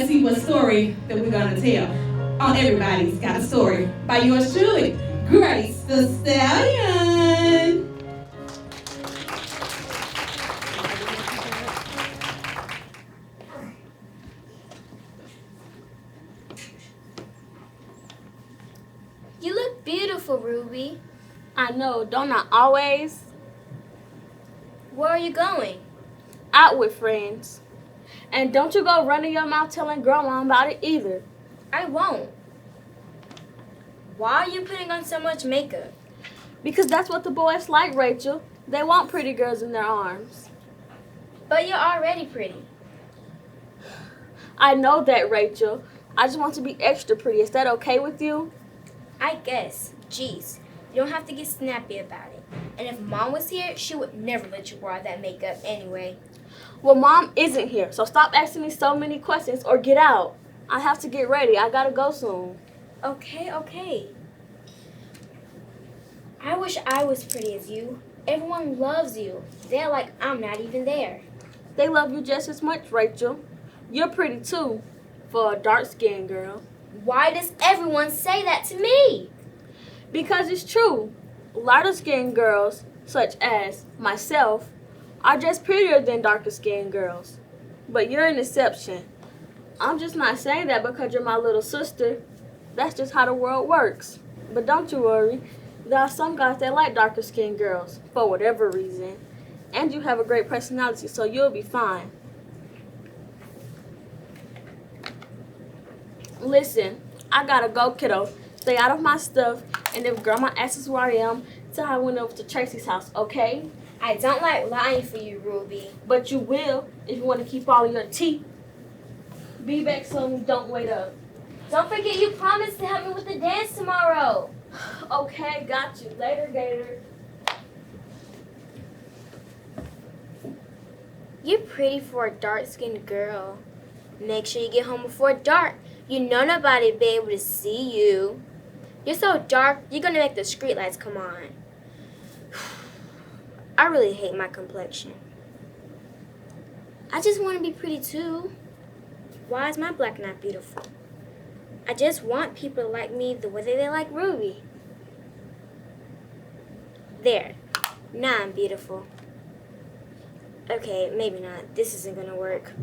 let's see what story that we're gonna tell. On Everybody's Got a Story by yours truly, Grace the Stallion. You look beautiful, Ruby. I know, don't I always? Where are you going? Out with friends. And don't you go running your mouth telling grandma about it either. I won't. Why are you putting on so much makeup? Because that's what the boys like, Rachel. They want pretty girls in their arms. But you're already pretty. I know that, Rachel. I just want to be extra pretty. Is that okay with you? I guess. Jeez, you don't have to get snappy about it. And if Mom was here, she would never let you wear that makeup anyway. Well, Mom isn't here, so stop asking me so many questions or get out. I have to get ready. I gotta go soon. Okay. I wish I was pretty as you. Everyone loves you. They're like I'm not even there. They love you just as much, Rachel. You're pretty too, for a dark-skinned girl. Why does everyone say that to me? Because it's true. Lighter-skinned girls, such as myself, are just prettier than darker-skinned girls. But you're an exception. I'm just not saying that because you're my little sister. That's just how the world works. But don't you worry. There are some guys that like darker-skinned girls, for whatever reason. And you have a great personality, so you'll be fine. Listen, I gotta go, kiddo. Stay out of my stuff, and if Grandma asks where I am, tell her I went over to Tracy's house, okay? I don't like lying for you, Ruby. But you will if you want to keep all of your teeth. Be back soon, don't wait up. Don't forget you promised to help me with the dance tomorrow. Okay, got you. Later, Gator. You're pretty for a dark-skinned girl. Make sure you get home before dark. You know nobody will be able to see you. You're so dark, you're going to make the streetlights come on. I really hate my complexion. I just want to be pretty too. Why is my black not beautiful? I just want people to like me the way they like Ruby. There. Now I'm beautiful. Okay, maybe not. This isn't going to work.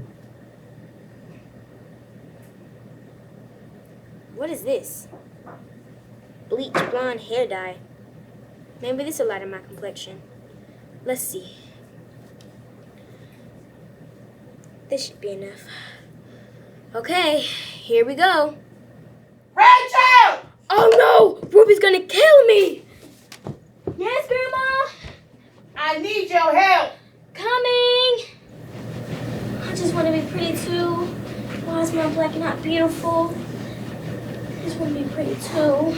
What is this? Bleach blonde hair dye. Maybe this will lighten my complexion. Let's see. This should be enough. Okay, here we go. Rachel! Oh no! Ruby's gonna kill me! Yes, Grandma? I need your help. Coming! I just want to be pretty too. Why is my black not beautiful? I just want to be pretty too.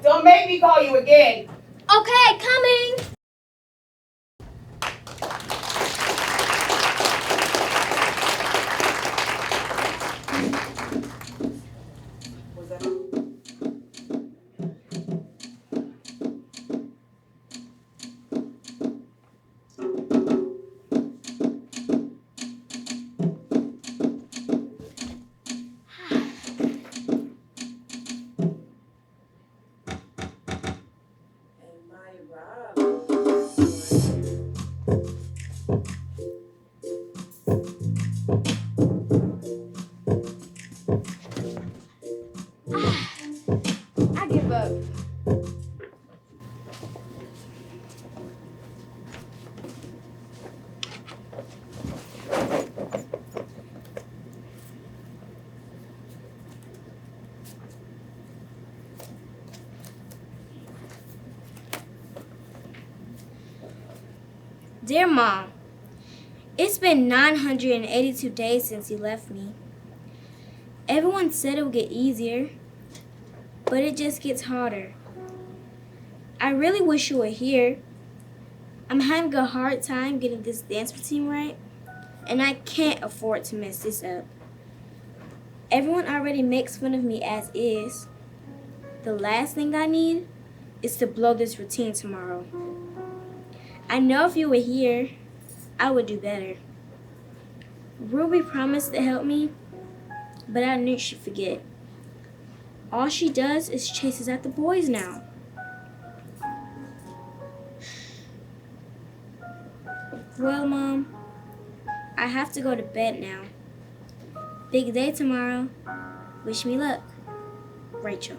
Don't make me call you again. Okay, coming! I give up. Dear Mom, it's been 982 days since you left me. Everyone said it would get easier, but it just gets harder. I really wish you were here. I'm having a hard time getting this dance routine right, and I can't afford to mess this up. Everyone already makes fun of me as is. The last thing I need is to blow this routine tomorrow. I know if you were here, I would do better. Ruby promised to help me, but I knew she'd forget. All she does is chases after boys now. Well, Mom, I have to go to bed now. Big day tomorrow. Wish me luck. Rachel.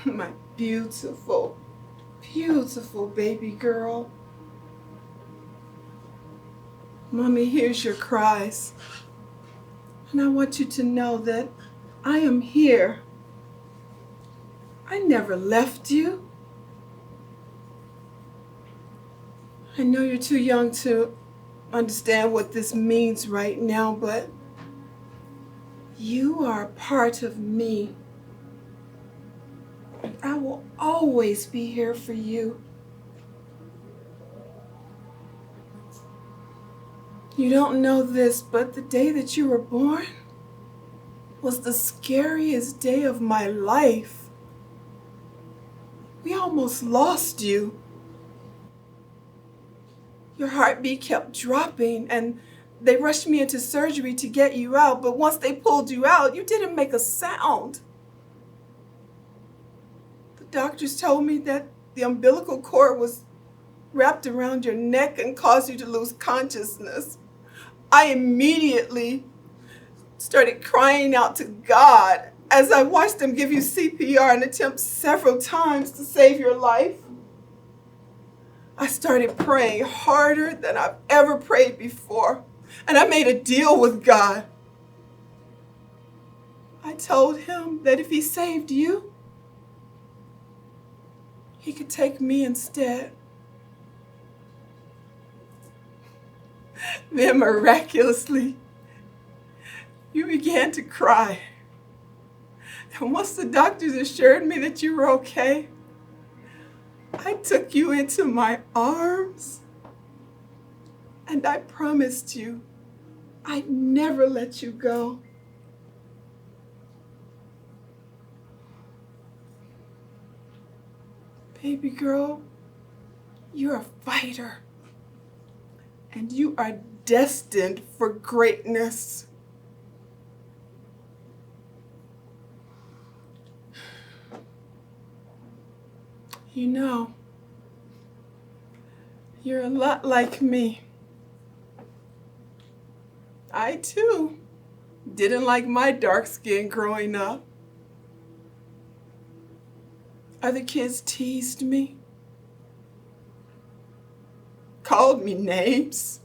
My beautiful, beautiful baby girl. Mommy hears your cries, and I want you to know that I am here. I never left you. I know you're too young to understand what this means right now, but you are a part of me. I will always be here for you. You don't know this, but the day that you were born was the scariest day of my life. We almost lost you. Your heartbeat kept dropping, and they rushed me into surgery to get you out, but once they pulled you out, you didn't make a sound. Doctors told me that the umbilical cord was wrapped around your neck and caused you to lose consciousness. I immediately started crying out to God as I watched them give you CPR and attempt several times to save your life. I started praying harder than I've ever prayed before, and I made a deal with God. I told him that if he saved you, he could take me instead. Then miraculously, you began to cry. And once the doctors assured me that you were okay, I took you into my arms, and I promised you I'd never let you go. Baby girl, you're a fighter, and you are destined for greatness. You know, you're a lot like me. I, too, didn't like my dark skin growing up. Other kids teased me, called me names,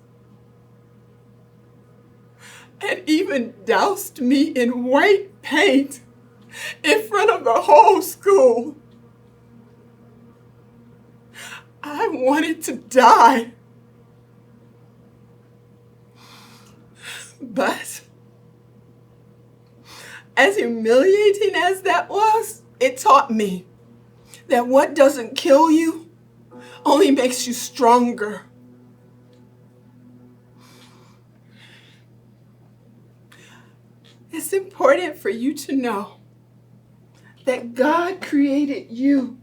and even doused me in white paint in front of the whole school. I wanted to die. But as humiliating as that was, it taught me that what doesn't kill you only makes you stronger. It's important for you to know that God created you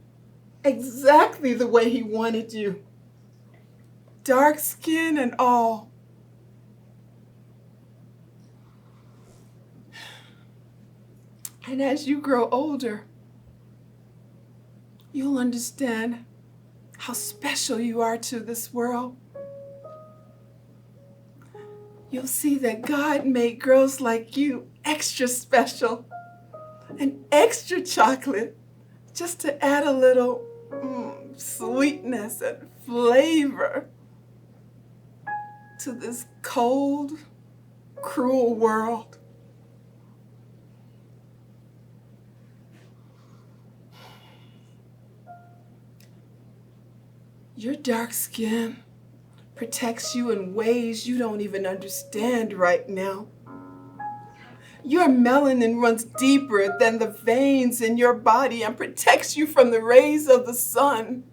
exactly the way he wanted you, dark skin and all. And as you grow older, you'll understand how special you are to this world. You'll see that God made girls like you extra special and extra chocolate just to add a little sweetness and flavor to this cold, cruel world. Your dark skin protects you in ways you don't even understand right now. Your melanin runs deeper than the veins in your body and protects you from the rays of the sun.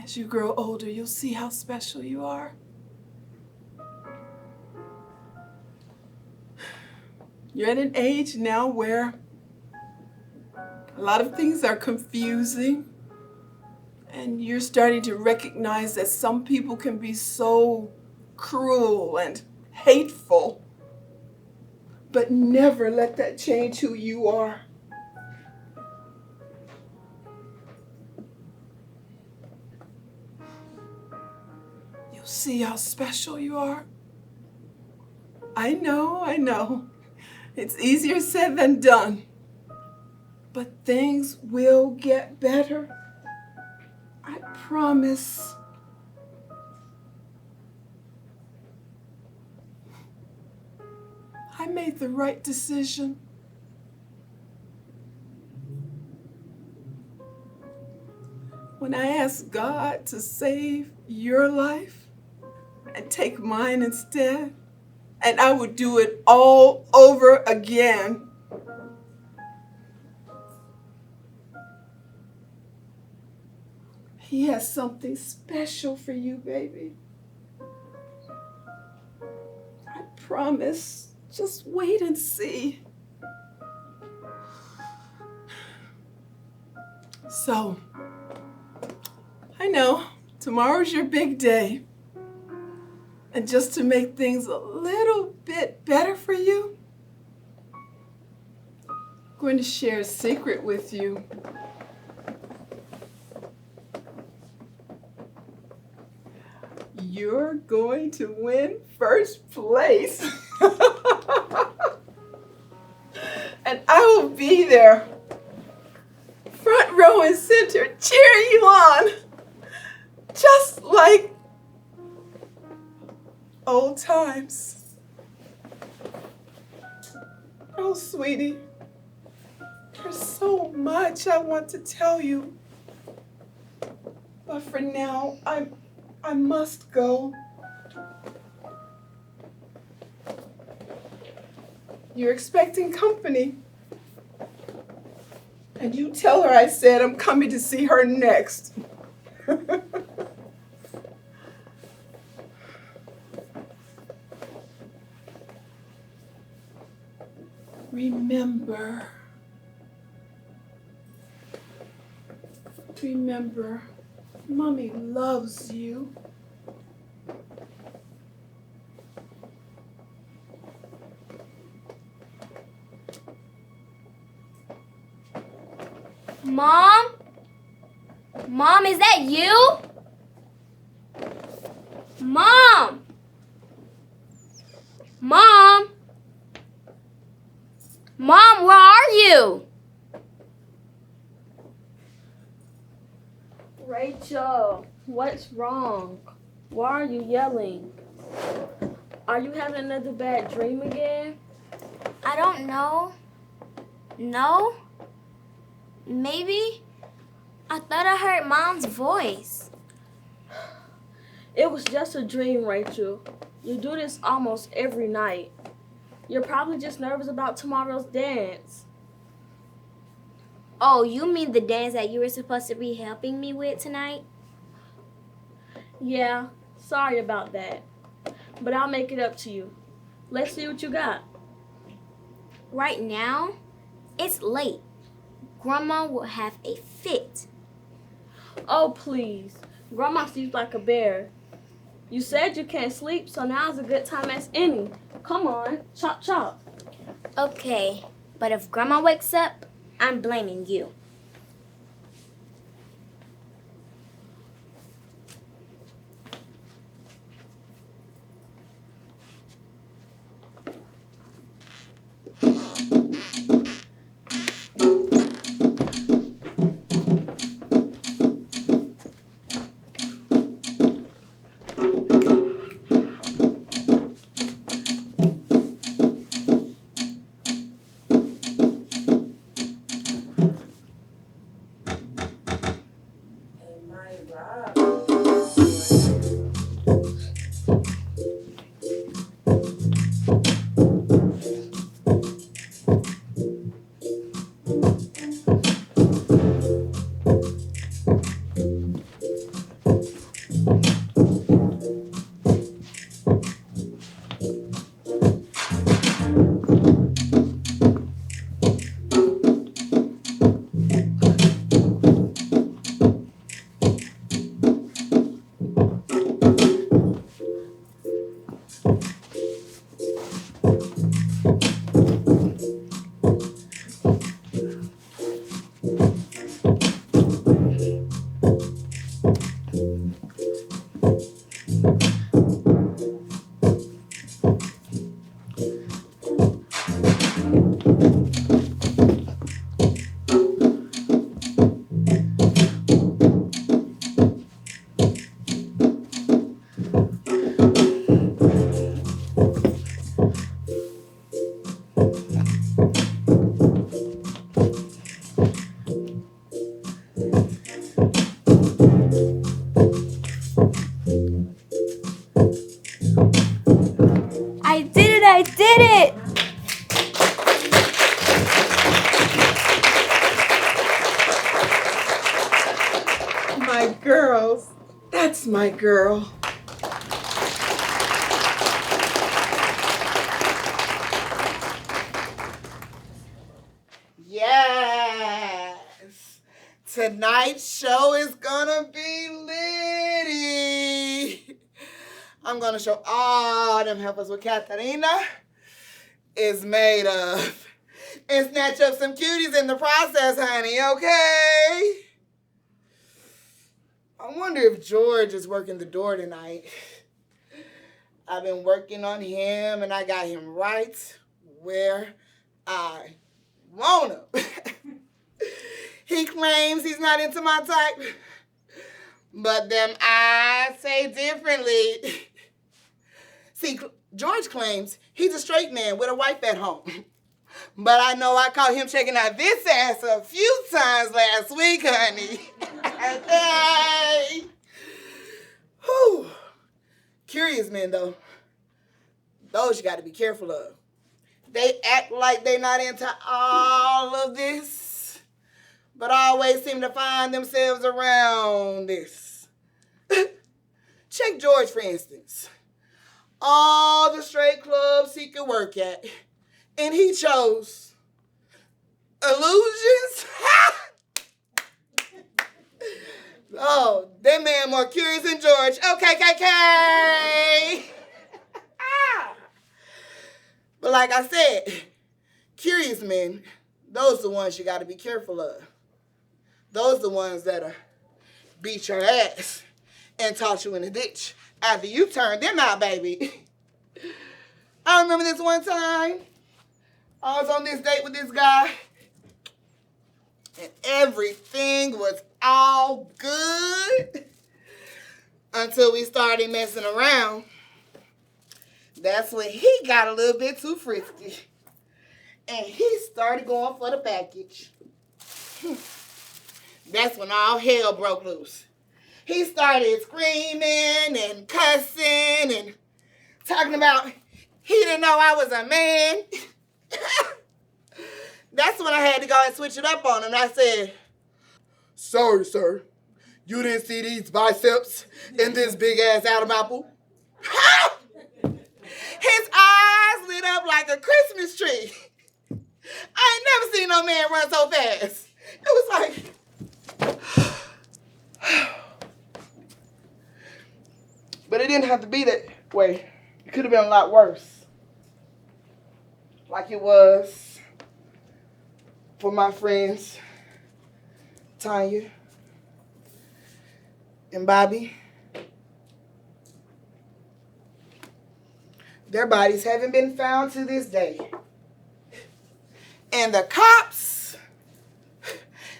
As you grow older, you'll see how special you are. You're at an age now where a lot of things are confusing, and you're starting to recognize that some people can be so cruel and hateful, but never let that change who you are. You'll see how special you are. I know. It's easier said than done. But things will get better. I promise. I made the right decision. When I asked God to save your life and take mine instead, and I would do it all over again. He has something special for you, baby. I promise. Just wait and see. So, I know tomorrow's your big day. And just to make things a little bit better for you, I'm going to share a secret with you. You're going to win first place. And I will be there, front row and center, cheering you on, just like old times. Oh, sweetie, there's so much I want to tell you. But for now, I must go. You're expecting company. And you tell her I said I'm coming to see her next. Remember, Mommy loves you. Mom? Mom, is that you? Mom? Mom? Mom, where are you? Rachel, what's wrong? Why are you yelling? Are you having another bad dream again? I don't know. No? Maybe? I thought I heard Mom's voice. It was just a dream, Rachel. You do this almost every night. You're probably just nervous about tomorrow's dance. Oh, you mean the dance that you were supposed to be helping me with tonight? Yeah, sorry about that. But I'll make it up to you. Let's see what you got. Right now, it's late. Grandma will have a fit. Oh, please. Grandma sleeps like a bear. You said you can't sleep, so now's a good time as any. Come on, chop chop. Okay, But if Grandma wakes up, I'm blaming you. I did it! My girls. That's my girl. Yes. Tonight's show is gonna be litty. I'm gonna show all them helpers what Katarina is made of. And snatch up some cuties in the process, honey, okay? I wonder if George is working the door tonight. I've been working on him and I got him right where I want him. He claims he's not into my type, but them eyes say differently. See, George claims he's a straight man with a wife at home. But I know I caught him checking out this ass a few times last week, honey. Hey. Whew. Curious men, though. Those you got to be careful of. They act like they not into all of this, but always seem to find themselves around this. Check George, for instance. All the straight clubs he could work at, and he chose Illusions. Oh, that man more curious than George. Okay, KK. But like I said, curious men, those are the ones you got to be careful of. Those are the ones that'll beat your ass and toss you in the ditch after you turn them out, baby. I remember this one time, I was on this date with this guy, and everything was all good until we started messing around. That's when he got a little bit too frisky. And he started going for the package. That's when all hell broke loose. He started screaming and cussing and talking about he didn't know I was a man. That's when I had to go and switch it up on him. I said, "Sorry, sir. You didn't see these biceps in this big-ass Adam apple?" His eyes lit up like a Christmas tree. I ain't never seen no man run so fast. It was like... But it didn't have to be that way. It could have been a lot worse. Like it was for my friends, Tanya and Bobby. Their bodies haven't been found to this day. And the cops,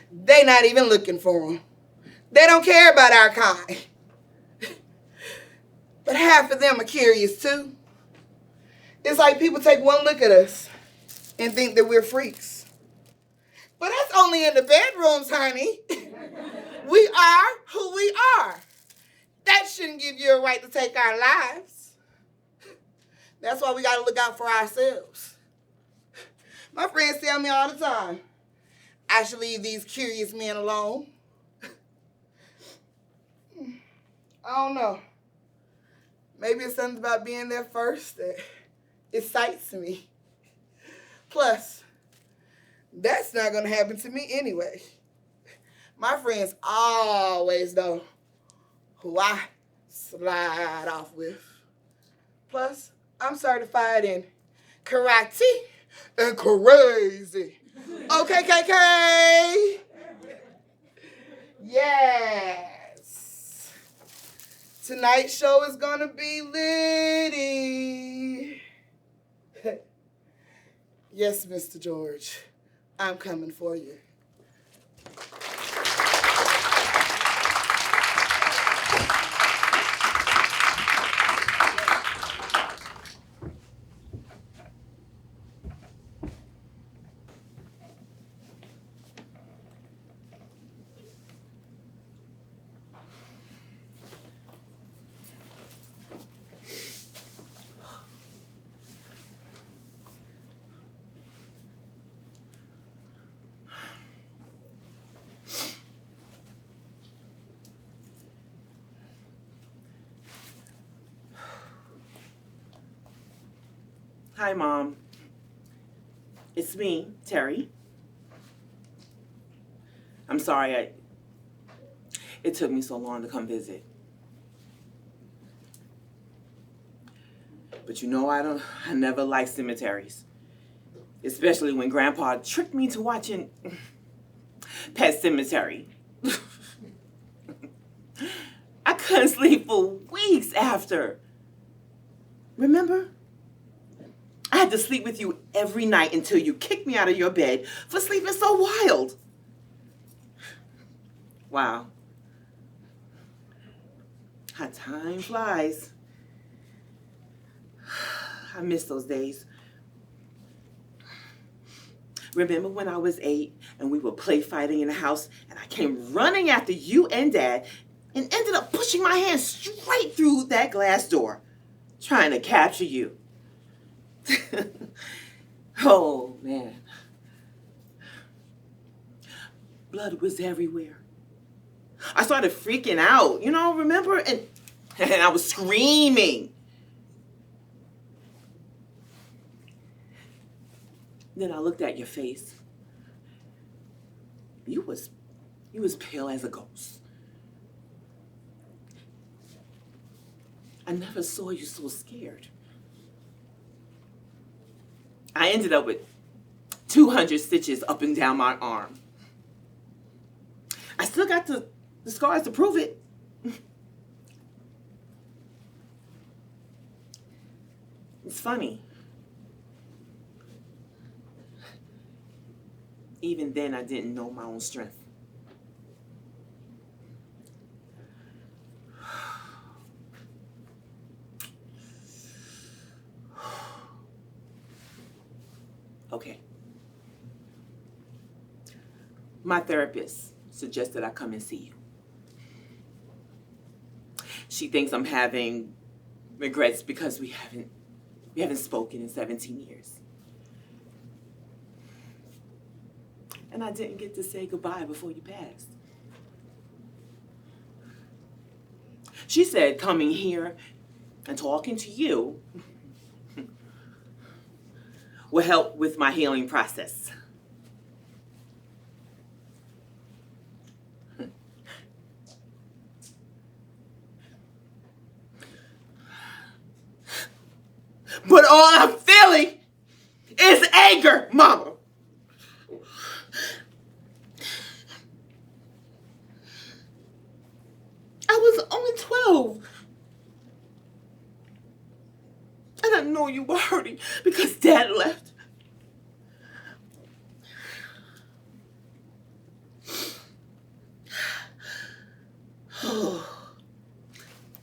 they not even looking for them. They don't care about our kind. But half of them are curious too. It's like people take one look at us and think that we're freaks. But that's only in the bedrooms, honey. We are who we are. That shouldn't give you a right to take our lives. That's why we got to look out for ourselves. My friends tell me all the time, I should leave these curious men alone. I don't know. Maybe it's something about being there first that excites me. Plus, that's not going to happen to me anyway. My friends always know who I slide off with. Plus, I'm certified in karate and crazy. Okay, KK? Yes. Tonight's show is gonna be litty. Yes, Mr. George, I'm coming for you. Hi, Mom. It's me, Terry. I'm sorry it took me so long to come visit. But you know I never liked cemeteries. Especially when Grandpa tricked me to watching Pet Cemetery. I couldn't sleep for weeks after. Remember? I had to sleep with you every night until you kicked me out of your bed for sleeping so wild. Wow. How time flies. I miss those days. Remember when I was 8 and we were play fighting in the house and I came running after you and Dad and ended up pushing my hand straight through that glass door, trying to capture you. Oh, man. Blood was everywhere. I started freaking out, remember? And I was screaming. Then I looked at your face. You was pale as a ghost. I never saw you so scared. I ended up with 200 stitches up and down my arm. I still got the scars to prove it. It's funny. Even then, I didn't know my own strength. Okay. My therapist suggested I come and see you. She thinks I'm having regrets because we haven't spoken in 17 years. And I didn't get to say goodbye before you passed. She said coming here and talking to you will help with my healing process. But all I'm feeling is anger, Mama. only 12. And I know you were hurting because Dad left.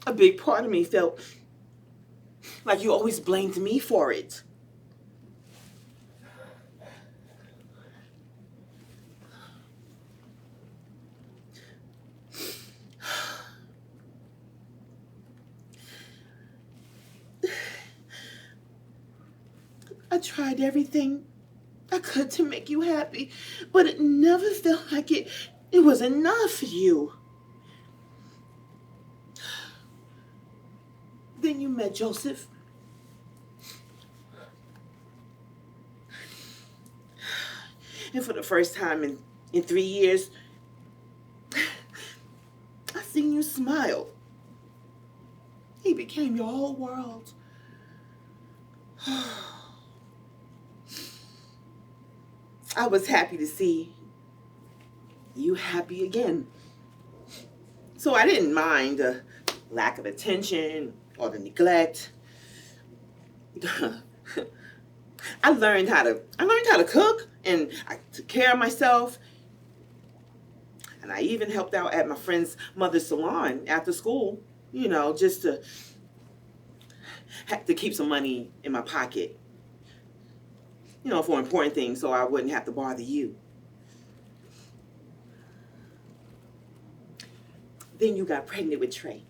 A big part of me felt like you always blamed me for it. I tried everything I could to make you happy, but it never felt like it was enough for you. Then you met Joseph. And for the first time in 3 years, I seen you smile. He became your whole world. I was happy to see you happy again. So I didn't mind the lack of attention or the neglect. I learned how to cook, and I took care of myself. And I even helped out at my friend's mother's salon after school, you know, just to keep some money in my pocket, you know, for important things so I wouldn't have to bother you. Then you got pregnant with Trey.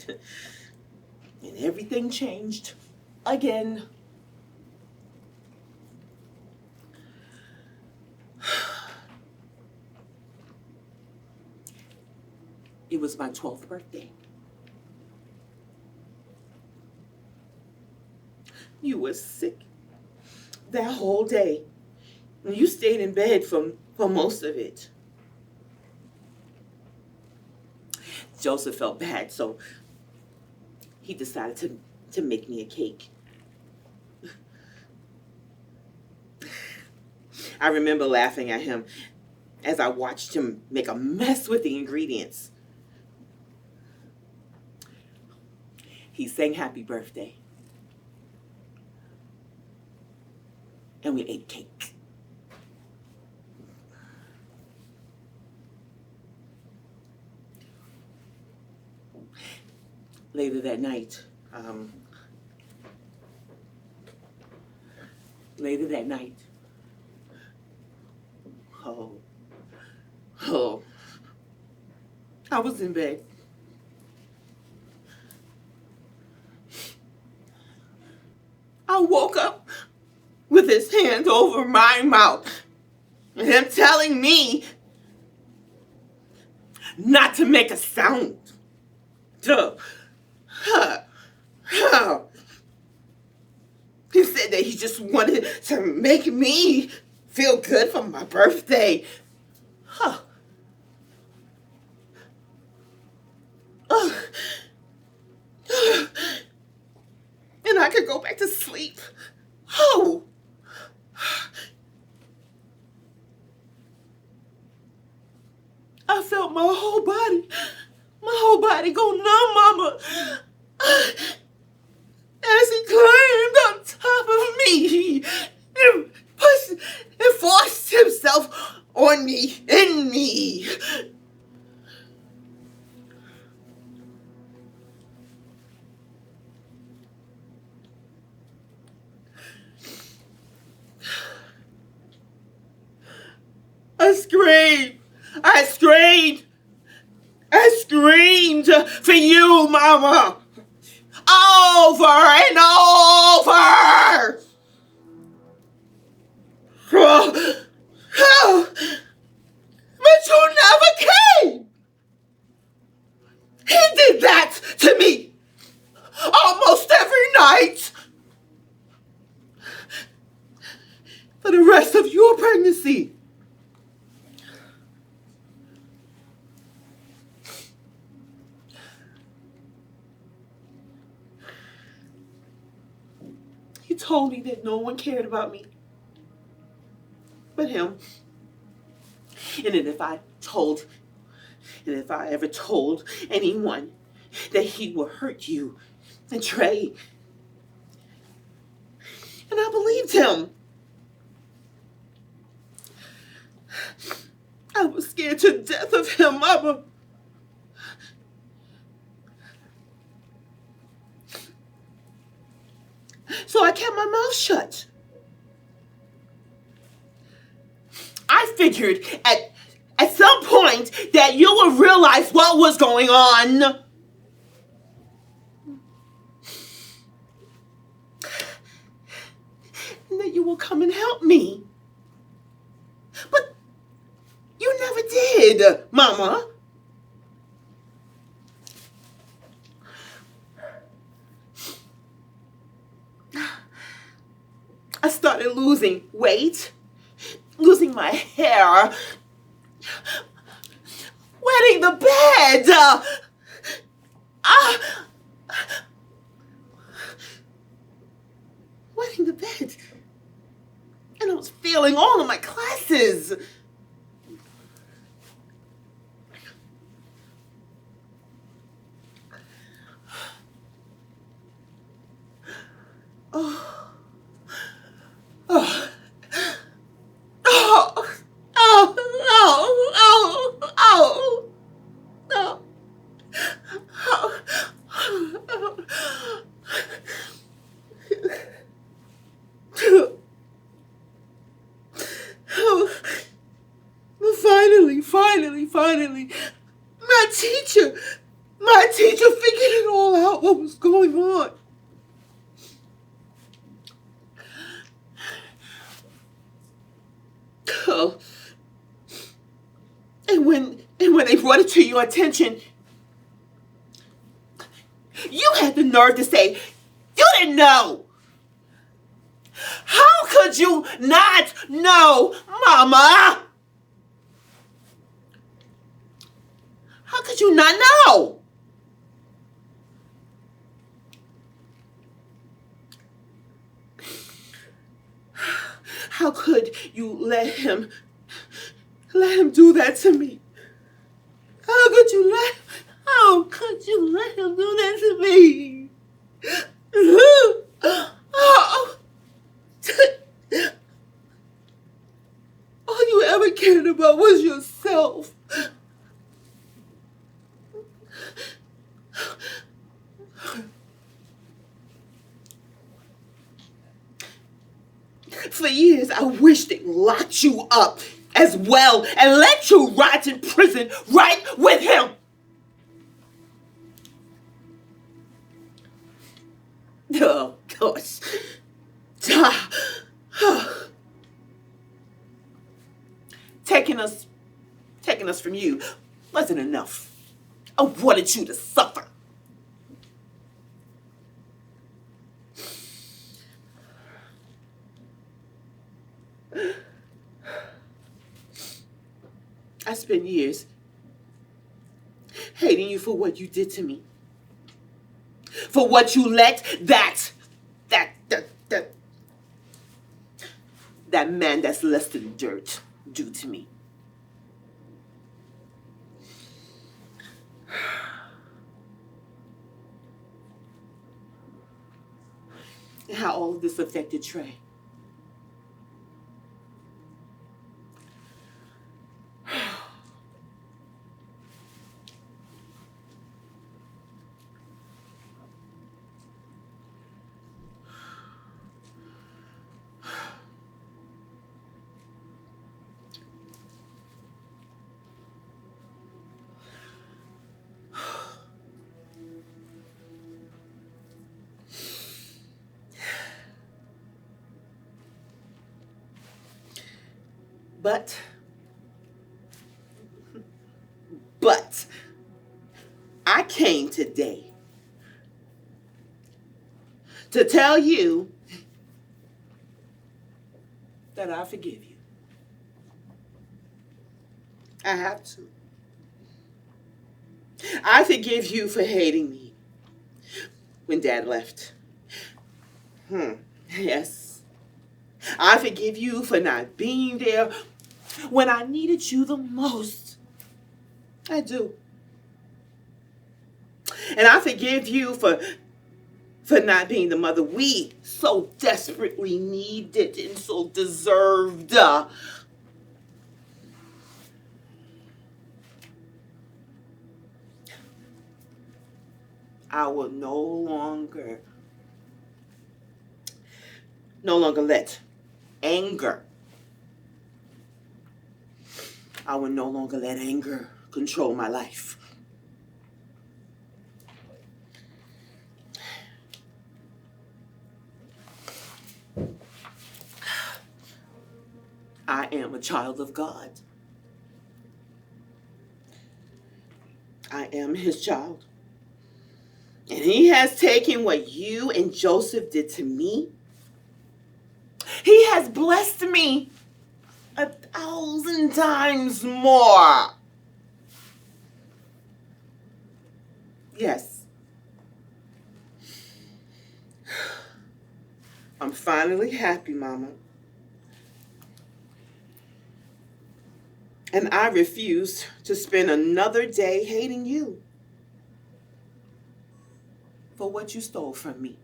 And everything changed again. It was my 12th birthday. You were sick that whole day. You stayed in bed for most of it. Joseph felt bad, so he decided to make me a cake. I remember laughing at him as I watched him make a mess with the ingredients. He sang happy birthday. And we ate cake. Later that night, I was in bed. I woke up with his hand over my mouth and him telling me not to make a sound. He said that he just wanted to make me feel good for my birthday. And I could go back to sleep. I felt my whole body go numb, Mama, as he climbed on top of me and forced himself on me, in me. I screamed for you, Mama, over and over. But you never came. He did that to me almost every night for the rest of your pregnancy. He told me that no one cared about me but him. And then if I told And if I ever told anyone that he would hurt you and Trey, and I believed him. I was scared to death of him, Mama. So I kept my mouth shut. I figured at some point that you would realize what was going on. And that you will come and help me. But you never did, Mama. I started losing weight, losing my hair, wetting the bed. Wetting the bed. And I was failing all of my classes. Oh. Oh. Oh. Oh. Oh. Oh. Oh. Finally, my teacher figured it all out, what was going on. Oh. And when they brought it to your attention, you had the nerve to say, you didn't know. How could you not know, Mama? How could you not know? How could you let him do that to me? How could you let him do that to me? All you ever cared about was yourself. For years, I wished they locked you up as well and let you rot in prison right with him. Oh, gosh. Taking us from you wasn't enough. I wanted you to suffer. I spent years hating you for what you did to me. For what you let that man that's less than dirt do to me. And how all of this affected Trey. But I came today to tell you that I forgive you. I have to. I forgive you for hating me when Dad left. Yes. I forgive you for not being there when I needed you the most. I do. And I forgive you for not being the mother we so desperately needed and so deserved. I will no longer let anger. I will no longer let anger control my life. I am a child of God. I am his child. And he has taken what you and Joseph did to me. He has blessed me 1,000 times more. Yes. I'm finally happy, Mama. And I refuse to spend another day hating you for what you stole from me.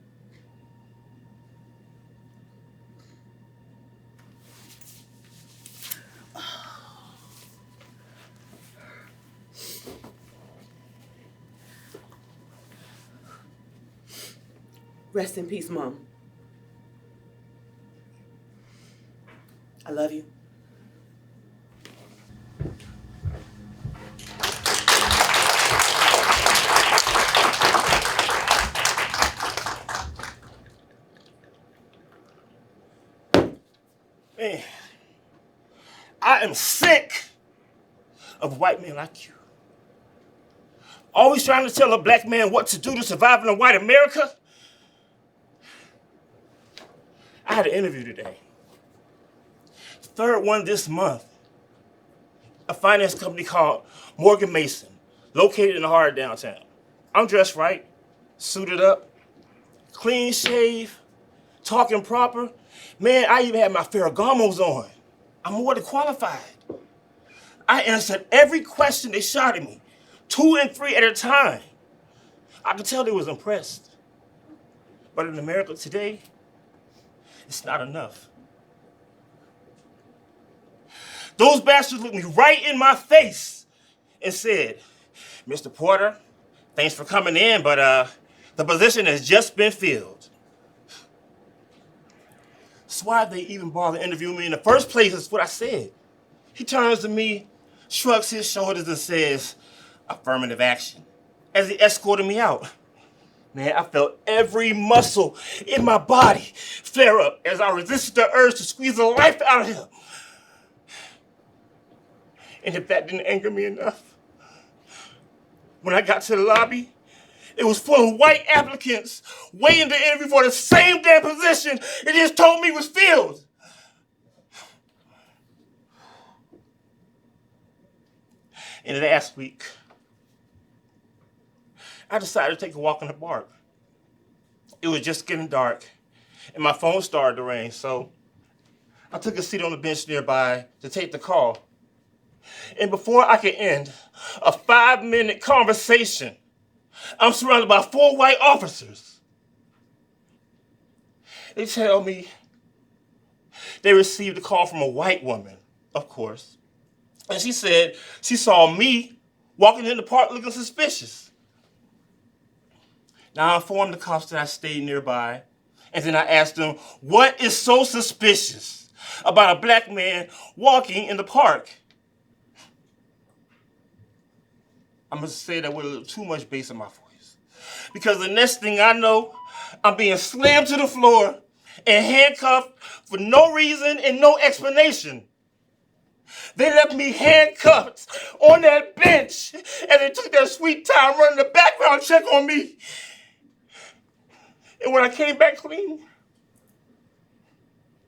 Rest in peace, Mom. I love you. Man, I am sick of white men like you. Always trying to tell a black man what to do to survive in a white America. I had an interview today. Third one this month. A finance company called Morgan Mason, located in the heart of downtown. I'm dressed right, suited up, clean shave, talking proper. Man, I even had my Ferragamos on. I'm more than qualified. I answered every question they shot at me, 2 and 3 at a time. I could tell they was impressed. But in America today, it's not enough. Those bastards looked me right in my face and said, Mr. Porter, thanks for coming in, but the position has just been filled. That's why they even bother interviewing me in the first place, is what I said. He turns to me, shrugs his shoulders and says, affirmative action, as he escorted me out. Man, I felt every muscle in my body flare up as I resisted the urge to squeeze the life out of him. And if that didn't anger me enough, when I got to the lobby, it was full of white applicants waiting to interview for the same damn position it just told me was filled. And last week, I decided to take a walk in the park. It was just getting dark, and my phone started to ring, so I took a seat on the bench nearby to take the call. And before I could end a 5-minute conversation, I'm surrounded by 4 white officers. They tell me they received a call from a white woman, of course. And she said she saw me walking in the park looking suspicious. Now I informed the cops that I stayed nearby, and then I asked them, what is so suspicious about a black man walking in the park? I must say that with a little too much bass in my voice. Because the next thing I know, I'm being slammed to the floor and handcuffed for no reason and no explanation. They left me handcuffed on that bench and they took their sweet time running the background check on me. And when I came back clean,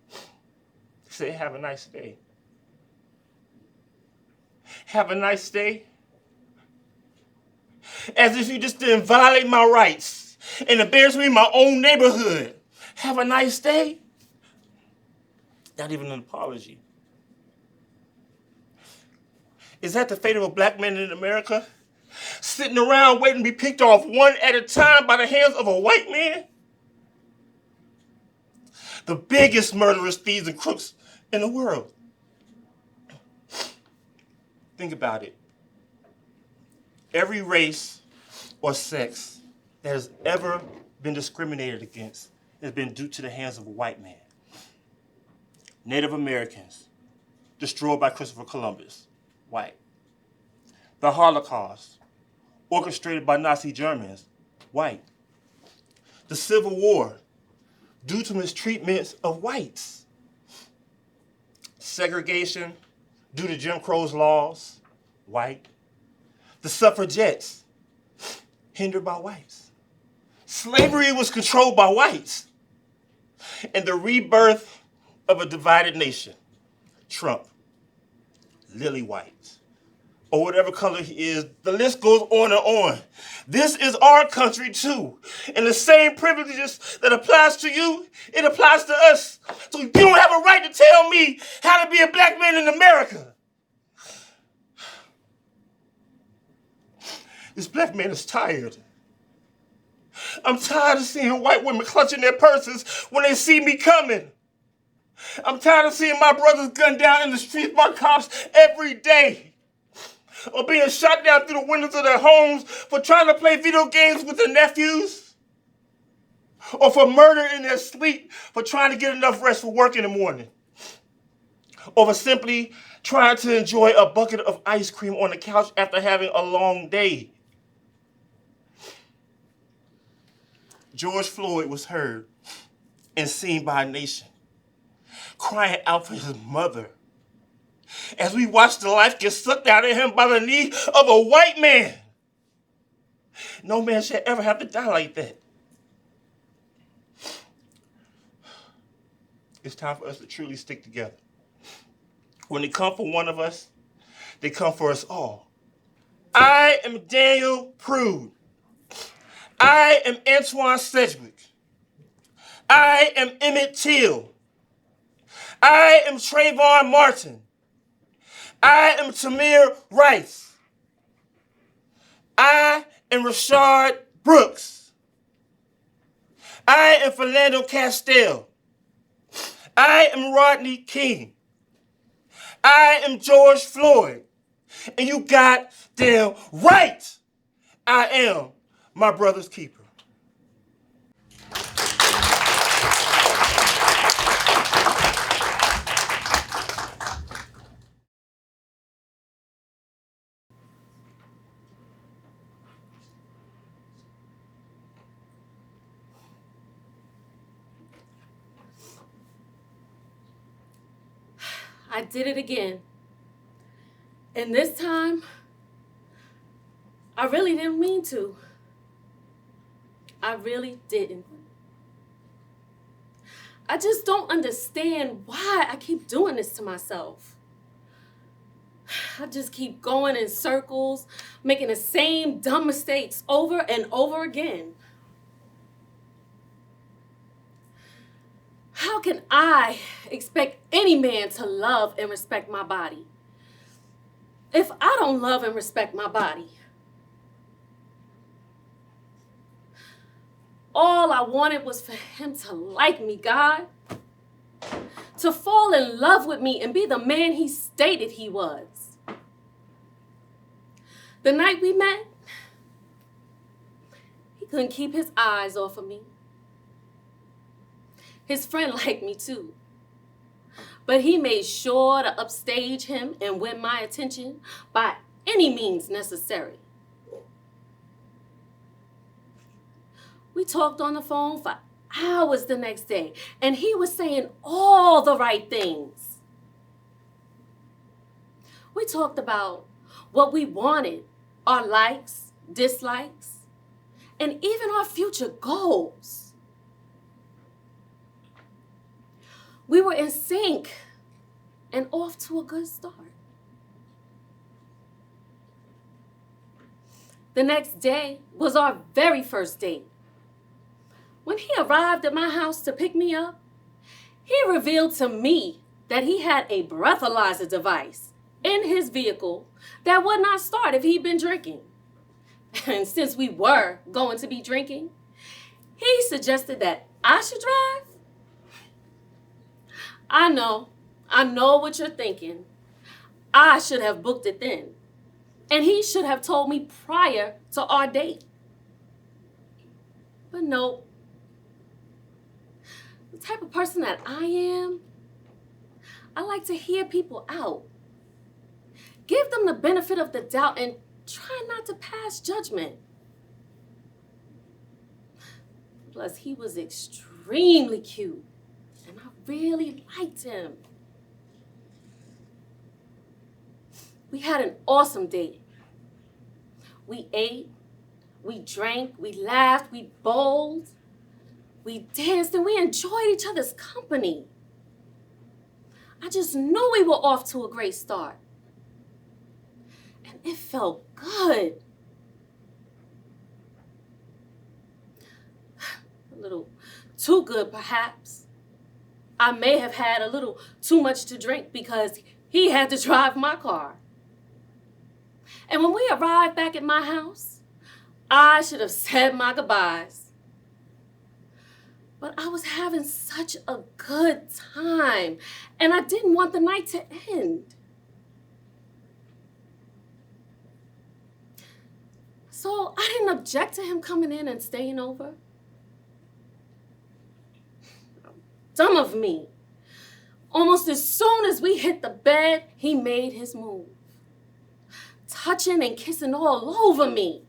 they said, have a nice day. Have a nice day. As if you just didn't violate my rights and embarrass me in my own neighborhood. Have a nice day. Not even an apology. Is that the fate of a black man in America? Sitting around waiting to be picked off one at a time by the hands of a white man? The biggest murderers, thieves, and crooks in the world. Think about it. Every race or sex that has ever been discriminated against has been due to the hands of a white man. Native Americans, destroyed by Christopher Columbus, white. The Holocaust, orchestrated by Nazi Germans, white. The Civil War, due to mistreatments of whites. Segregation, due to Jim Crow's laws, white. The suffragettes, hindered by whites. Slavery was controlled by whites. And the rebirth of a divided nation, Trump, lily white, or whatever color he is, the list goes on and on. This is our country too. And the same privileges that applies to you, it applies to us. So you don't have a right to tell me how to be a black man in America. This black man is tired. I'm tired of seeing white women clutching their purses when they see me coming. I'm tired of seeing my brothers gunned down in the streets by cops every day. Or being shot down through the windows of their homes for trying to play video games with their nephews. Or for murder in their sleep for trying to get enough rest for work in the morning. Or for simply trying to enjoy a bucket of ice cream on the couch after having a long day. George Floyd was heard and seen by a nation, crying out for his mother, as we watched the life get sucked out of him by the knee of a white man. No man should ever have to die like that. It's time for us to truly stick together. When they come for one of us, they come for us all. I am Daniel Prude. I am Antoine Sedgwick. I am Emmett Till. I am Trayvon Martin. I am Tamir Rice. I am Rashard Brooks. I am Philando Castile. I am Rodney King. I am George Floyd. And you goddamn right, I am my brother's keeper. I did it again. And this time, I really didn't mean to. I really didn't. I just don't understand why I keep doing this to myself. I just keep going in circles, making the same dumb mistakes over and over again. How can I expect any man to love and respect my body if I don't love and respect my body? All I wanted was for him to like me, God. To fall in love with me and be the man he stated he was. The night we met, he couldn't keep his eyes off of me. His friend liked me too. But he made sure to upstage him and win my attention by any means necessary. We talked on the phone for hours the next day, and he was saying all the right things. We talked about what we wanted, our likes, dislikes, and even our future goals. We were in sync and off to a good start. The next day was our very first date. When he arrived at my house to pick me up, he revealed to me that he had a breathalyzer device in his vehicle that would not start if he'd been drinking. And since we were going to be drinking, he suggested that I should drive. I know what you're thinking. I should have booked it then. And he should have told me prior to our date. But no. The type of person that I am, I like to hear people out. Give them the benefit of the doubt and try not to pass judgment. Plus, he was extremely cute, and I really liked him. We had an awesome date. We ate, we drank, we laughed, we bowled, we danced, and we enjoyed each other's company. I just knew we were off to a great start. And it felt good. A little too good, perhaps. I may have had a little too much to drink because he had to drive my car. And when we arrived back at my house, I should have said my goodbyes. But I was having such a good time, and I didn't want the night to end. So I didn't object to him coming in and staying over. Dumb of me. Almost as soon as we hit the bed, he made his move. Touching and kissing all over me.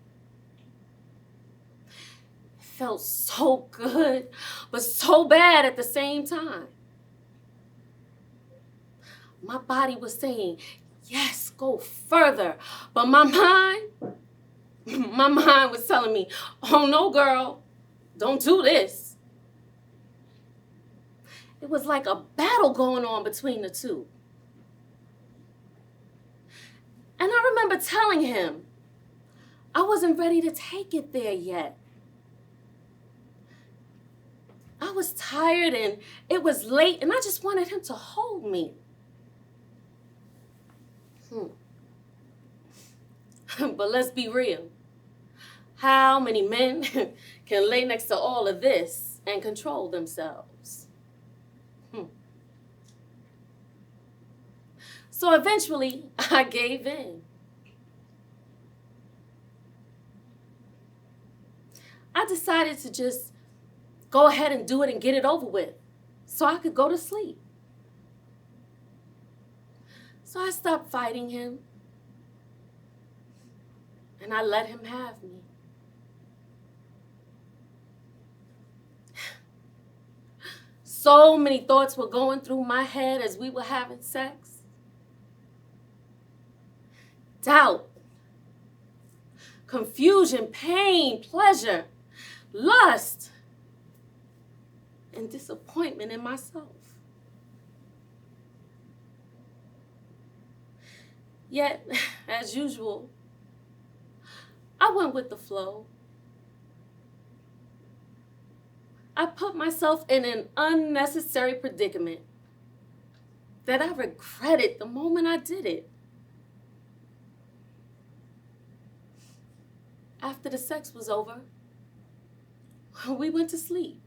It felt so good, but so bad at the same time. My body was saying, yes, go further. But my mind was telling me, oh no, girl, don't do this. It was like a battle going on between the two. And I remember telling him I wasn't ready to take it there yet. I was tired and it was late and I just wanted him to hold me. But let's be real. How many men can lay next to all of this and control themselves? So eventually, I gave in. I decided to just go ahead and do it and get it over with so I could go to sleep. So I stopped fighting him and I let him have me. So many thoughts were going through my head as we were having sex. Doubt, confusion, pain, pleasure, lust, and disappointment in myself. Yet, as usual, I went with the flow. I put myself in an unnecessary predicament that I regretted the moment I did it. After the sex was over, we went to sleep.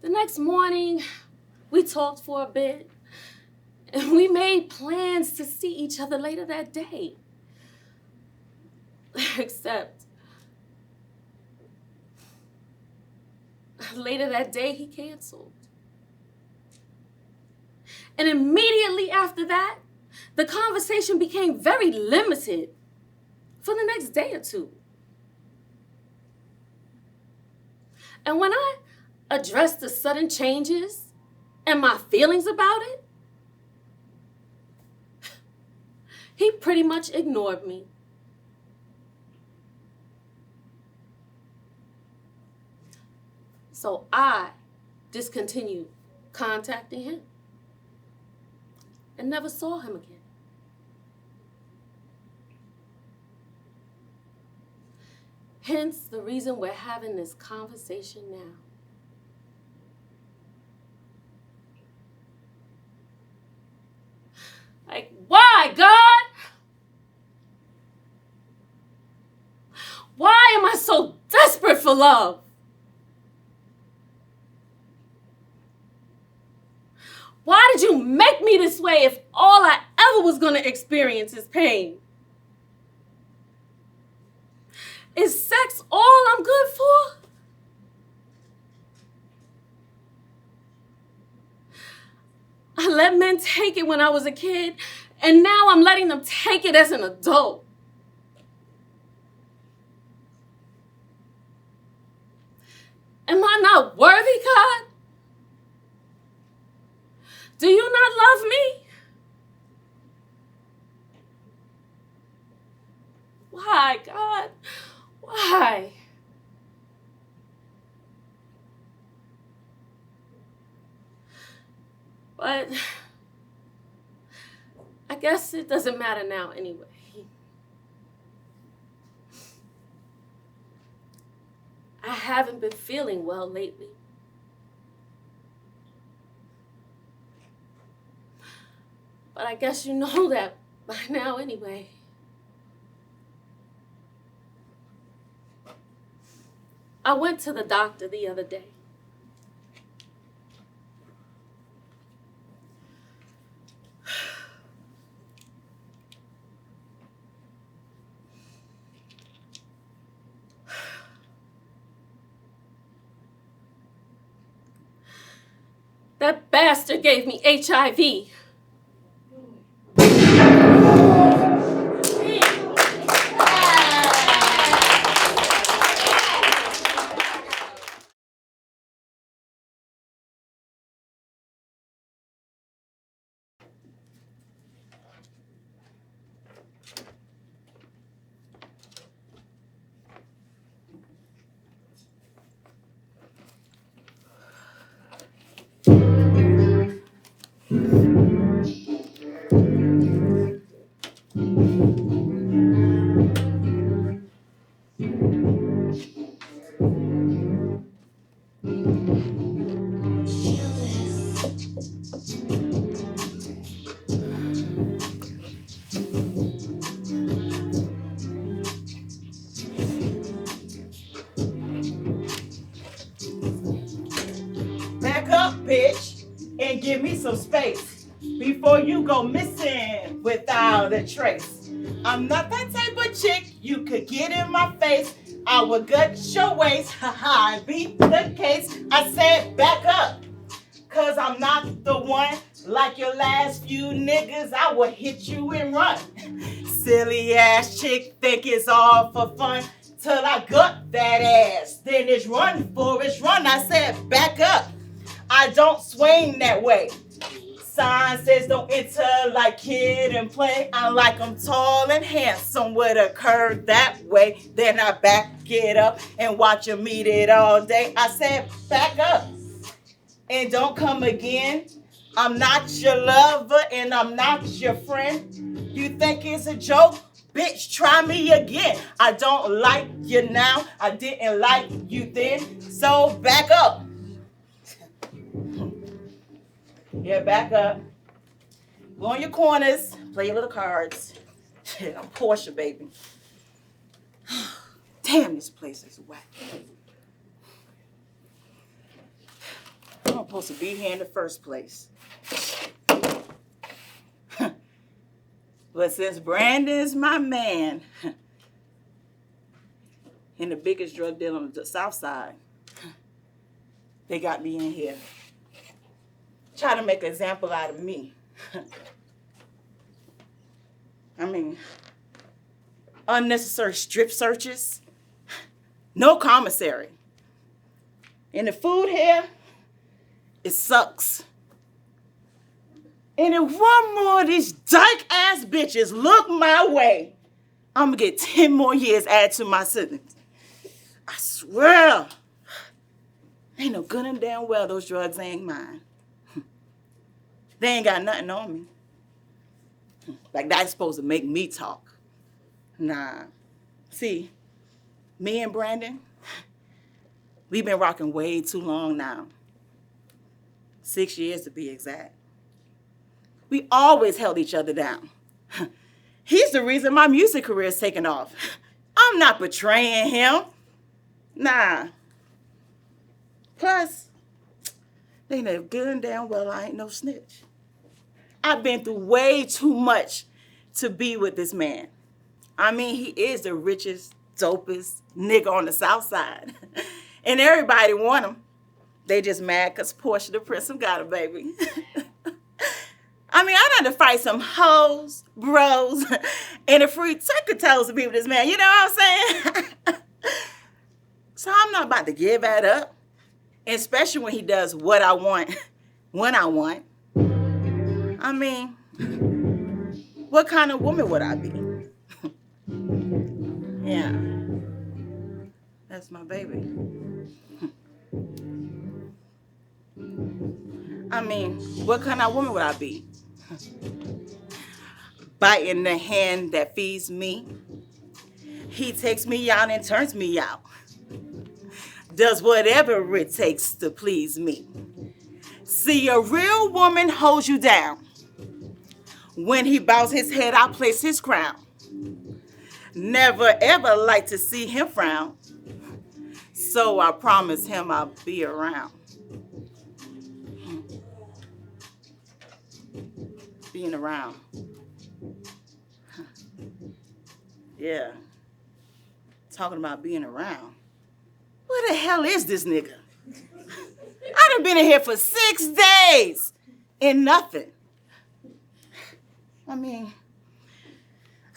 The next morning, we talked for a bit, and we made plans to see each other later that day. Except, later that day, he canceled. And immediately after that, the conversation became very limited for the next day or two. And when I addressed the sudden changes and my feelings about it, he pretty much ignored me. So I discontinued contacting him and never saw him again. Hence the reason we're having this conversation now. was so desperate for love. Why did you make me this way if all I ever was going to experience is pain? Is sex all I'm good for? I let men take it when I was a kid, and now I'm letting them take it as an adult. Am I not worthy, God? Do you not love me? Why, God? Why? But I guess it doesn't matter now anyway. I haven't been feeling well lately. But I guess you know that by now anyway. I went to the doctor the other day. That bastard gave me HIV. Back up, bitch, and give me some space before you go missing without a trace. I'm not that type of chick you could get in my face. I would gut your waist, haha, and beat the case. I said back up, cause I'm not the one like your last few niggas. I would hit you and run. Silly ass chick think it's all for fun. Till I gut that ass, then it's run for it's run. I said back up, I don't swing that way. Sign says don't enter like kid and play. I like I'm tall and handsome with a curve that way. Then I back it up and watch you meet it all day. I said back up and don't come again. I'm not your lover and I'm not your friend. You think it's a joke? Bitch, try me again. I don't like you now. I didn't like you then. So back up. Yeah, back up. Go on your corners. Play your little cards. Shit, I'm Portia, baby. Damn, this place is whack. I'm supposed to be here in the first place. But since Brandon's my man and the biggest drug dealer on the south side, they got me in here. Try to make an example out of me. I mean, unnecessary strip searches, no commissary. And the food here, it sucks. And if one more of these dyke-ass bitches look my way, I'm gonna get 10 more years added to my sentence. I swear. Ain't no good and damn well those drugs ain't mine. They ain't got nothing on me. Like that's supposed to make me talk. Nah. See, me and Brandon, we've been rocking way too long now. 6 years to be exact. We always held each other down. He's the reason my music career is taking off. I'm not betraying him. Nah. Plus, they know good and damn well I ain't no snitch. I've been through way too much to be with this man. I mean, he is the richest, dopest nigga on the South Side. And everybody want him. They just mad because Portia the Princess got a baby. I mean, I had to fight some hoes, bros, and a free turkey toes to be with this man. You know what I'm saying? So I'm not about to give that up. Especially when he does what I want, when I want. I mean, what kind of woman would I be? Yeah. That's my baby. I mean, what kind of woman would I be? Biting the hand that feeds me. He takes me out and turns me out. Does whatever it takes to please me. See, a real woman holds you down. When he bows his head, I place his crown. Never ever like to see him frown. So I promise him I'll be around. Being around. Yeah. Talking about being around. Where the hell is this nigga? I done been in here for 6 days and nothing. I mean,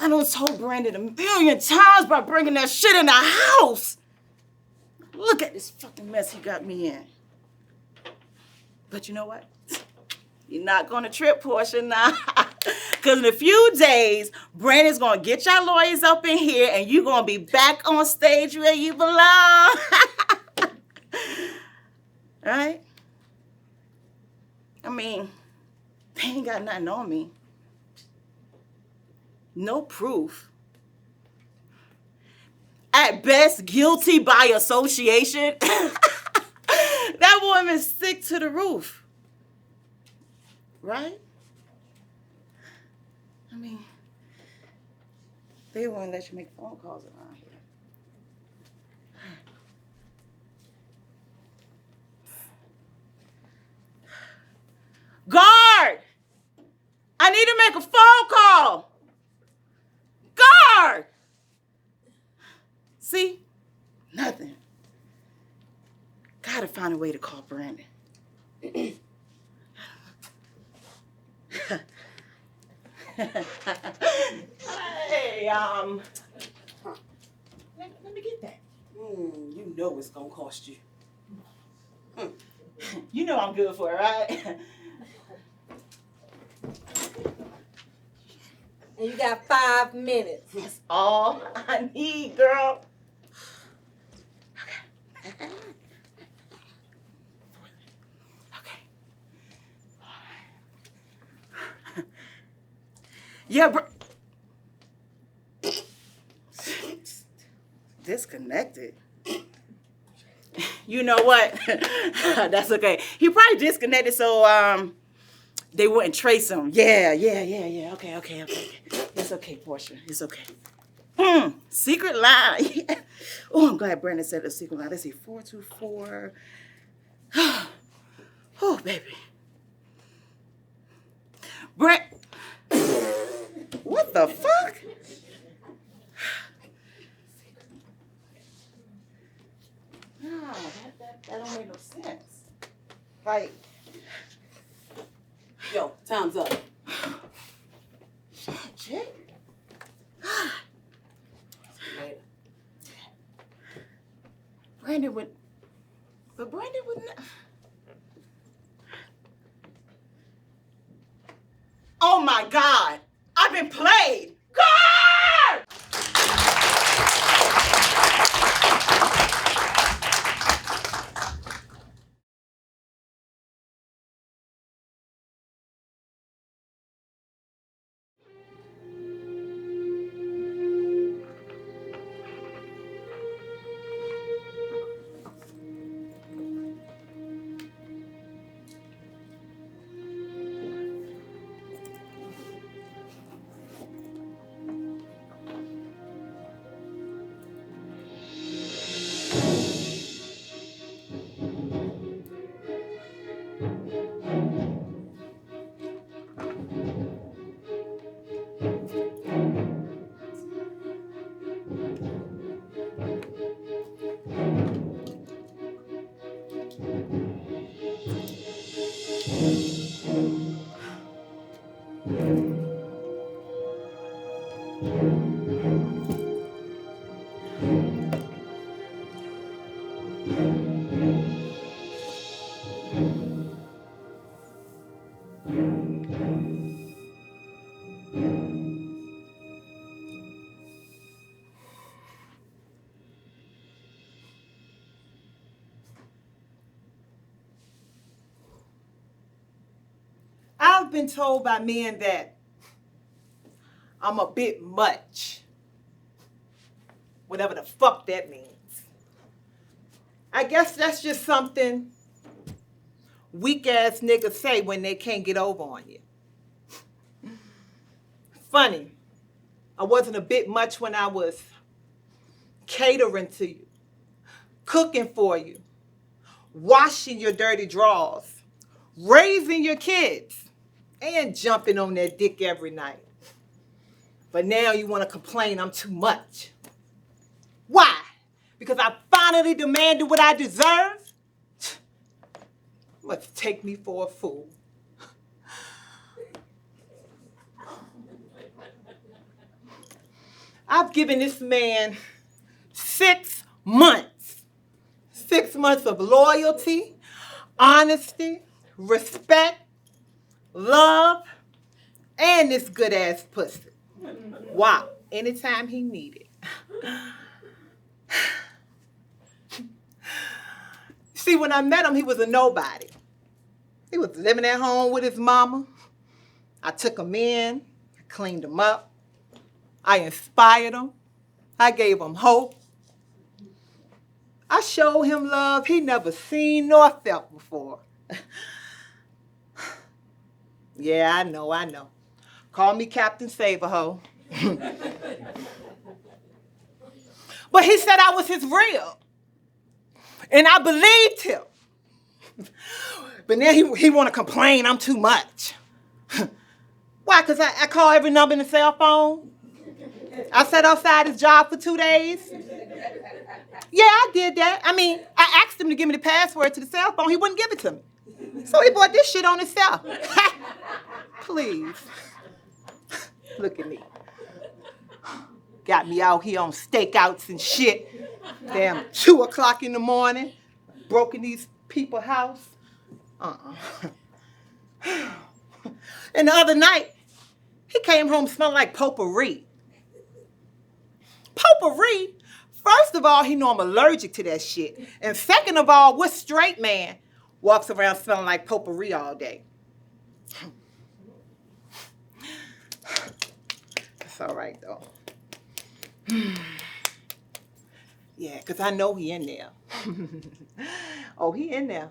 I done told Brandon 1,000,000 times about bringing that shit in the house. Look at this fucking mess he got me in. But you know what? You're not gonna trip, Portia, nah. Because in a few days, Brandon's gonna get y'all lawyers up in here and you're gonna be back on stage where you belong. Right? I mean, they ain't got nothing on me. No proof. At best, guilty by association. That woman's sick to the roof. Right? I mean, they won't let you make phone calls around here. Guard! I need to make a phone call. Guard! See? Nothing. Gotta find a way to call Brandon. Hey, let me get that. You know it's gonna cost you. You know I'm good for it, right? And you got 5 minutes. That's all I need, girl. Okay. Yeah, bro. Disconnected. You know what? That's okay. He probably disconnected so they wouldn't trace him. Yeah. Okay. It's okay, Portia. It's okay. Secret line. Oh, I'm glad Brandon said a secret line. Let's see, 424. Oh, baby. What the fuck? No, that don't make no sense. Like, Yo, time's up. Shit. Brandon would not. Oh my God! I've been played! God! I've been told by men that I'm a bit much. Whatever the fuck that means. I guess that's just something weak ass niggas say when they can't get over on you. Funny, I wasn't a bit much when I was catering to you, cooking for you, washing your dirty drawers, raising your kids, and jumping on their dick every night. But now you want to complain I'm too much. Why? Because I finally demanded what I deserve? Must take me for a fool. I've given this man 6 months. 6 months of loyalty, honesty, respect, love, and this good ass pussy. Wow, anytime he needed. See, when I met him, he was a nobody. He was living at home with his mama. I took him in, I cleaned him up. I inspired him. I gave him hope. I showed him love he never seen nor felt before. Yeah, I know. Call me Captain Save-A-Ho. But he said I was his real. And I believed him. But now he want to complain I'm too much. Why? Because I call every number in the cell phone? I sat outside his job for 2 days? Yeah, I did that. I mean, I asked him to give me the password to the cell phone. He wouldn't give it to me. So he bought this shit on himself. Please. Look at me. Got me out here on stakeouts and shit. Damn, 2 o'clock in the morning. Broke in these people's house. And the other night, he came home smelling like potpourri. Potpourri? First of all, he know I'm allergic to that shit. And second of all, what straight man walks around smelling like potpourri all day? It's all right, though. Yeah, because I know he in there. Oh, he in there.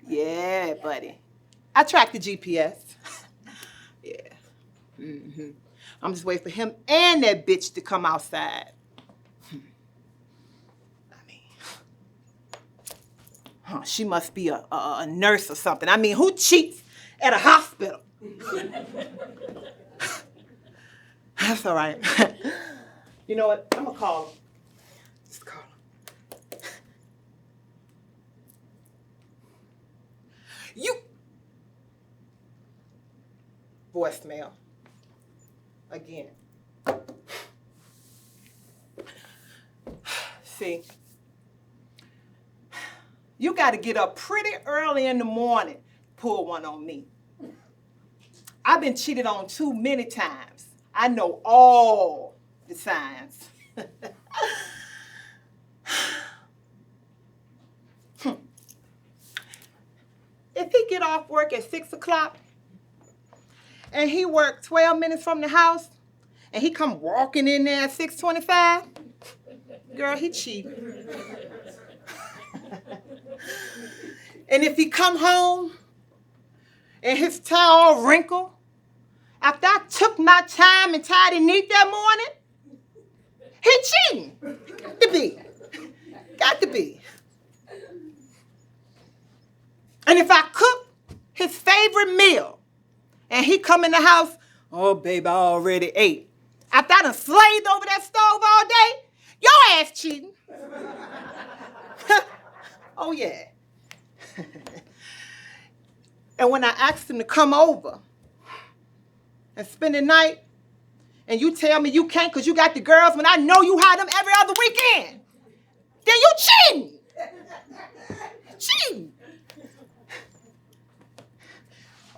Yeah, buddy. I tracked the GPS. Yeah. Mm-hmm. I'm just waiting for him and that bitch to come outside. She must be a nurse or something. I mean, who cheats at a hospital? That's all right. You know what? I'm going to call him. Just call him. You. Voicemail. Again. See, you got to get up pretty early in the morning to pull one on me. I've been cheated on too many times. I know all the signs. If he get off work at 6 o'clock and he work 12 minutes from the house and he come walking in there at 6:25, girl, he cheating. And if he come home and his tie all wrinkled, after I took my time and tied it neat that morning, he cheating. Got to be. Got to be. And if I cook his favorite meal and he come in the house, oh, babe, I already ate. After I done slaved over that stove all day, your ass cheating. Oh, yeah. And when I asked him to come over and spend the night, and you tell me you can't because you got the girls when I know you have them every other weekend, then you cheating. Cheating.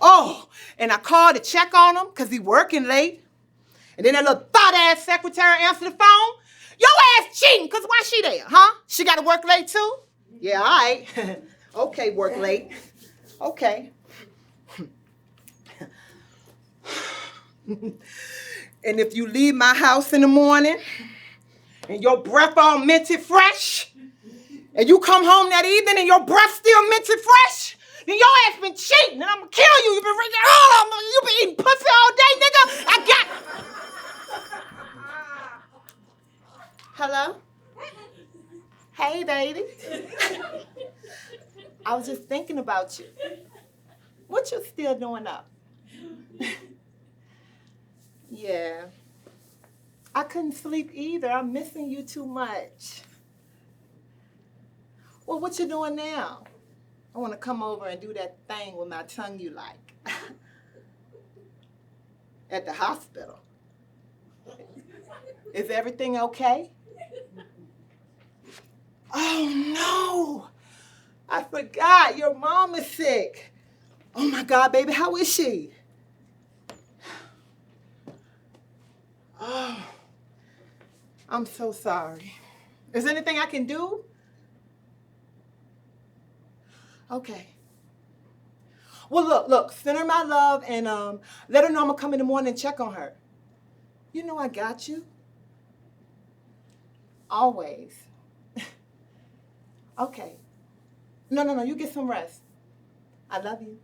Oh, and I called to check on him because he working late. And then that little thought-ass secretary answered the phone. Your ass cheating, because why she there, huh? She got to work late too? Yeah, all right. Okay, work late. Okay. And if you leave my house in the morning and your breath all minty fresh, and you come home that evening and your breath still minty fresh, then your ass been cheating and I'm gonna kill you. You been ringing, you been eating pussy all day, nigga. I got. Hello? Hey, baby. I was just thinking about you. What you still doing up? Yeah. I couldn't sleep either. I'm missing you too much. Well, what you doing now? I want to come over and do that thing with my tongue you like. At the hospital. Is everything okay? Oh, no. I forgot. Your mom is sick. Oh, my God, baby. How is she? Oh, I'm so sorry. Is there anything I can do? Okay. Well, look, send her my love and let her know I'm going to come in the morning and check on her. You know I got you. Always. Okay. No, you get some rest. I love you.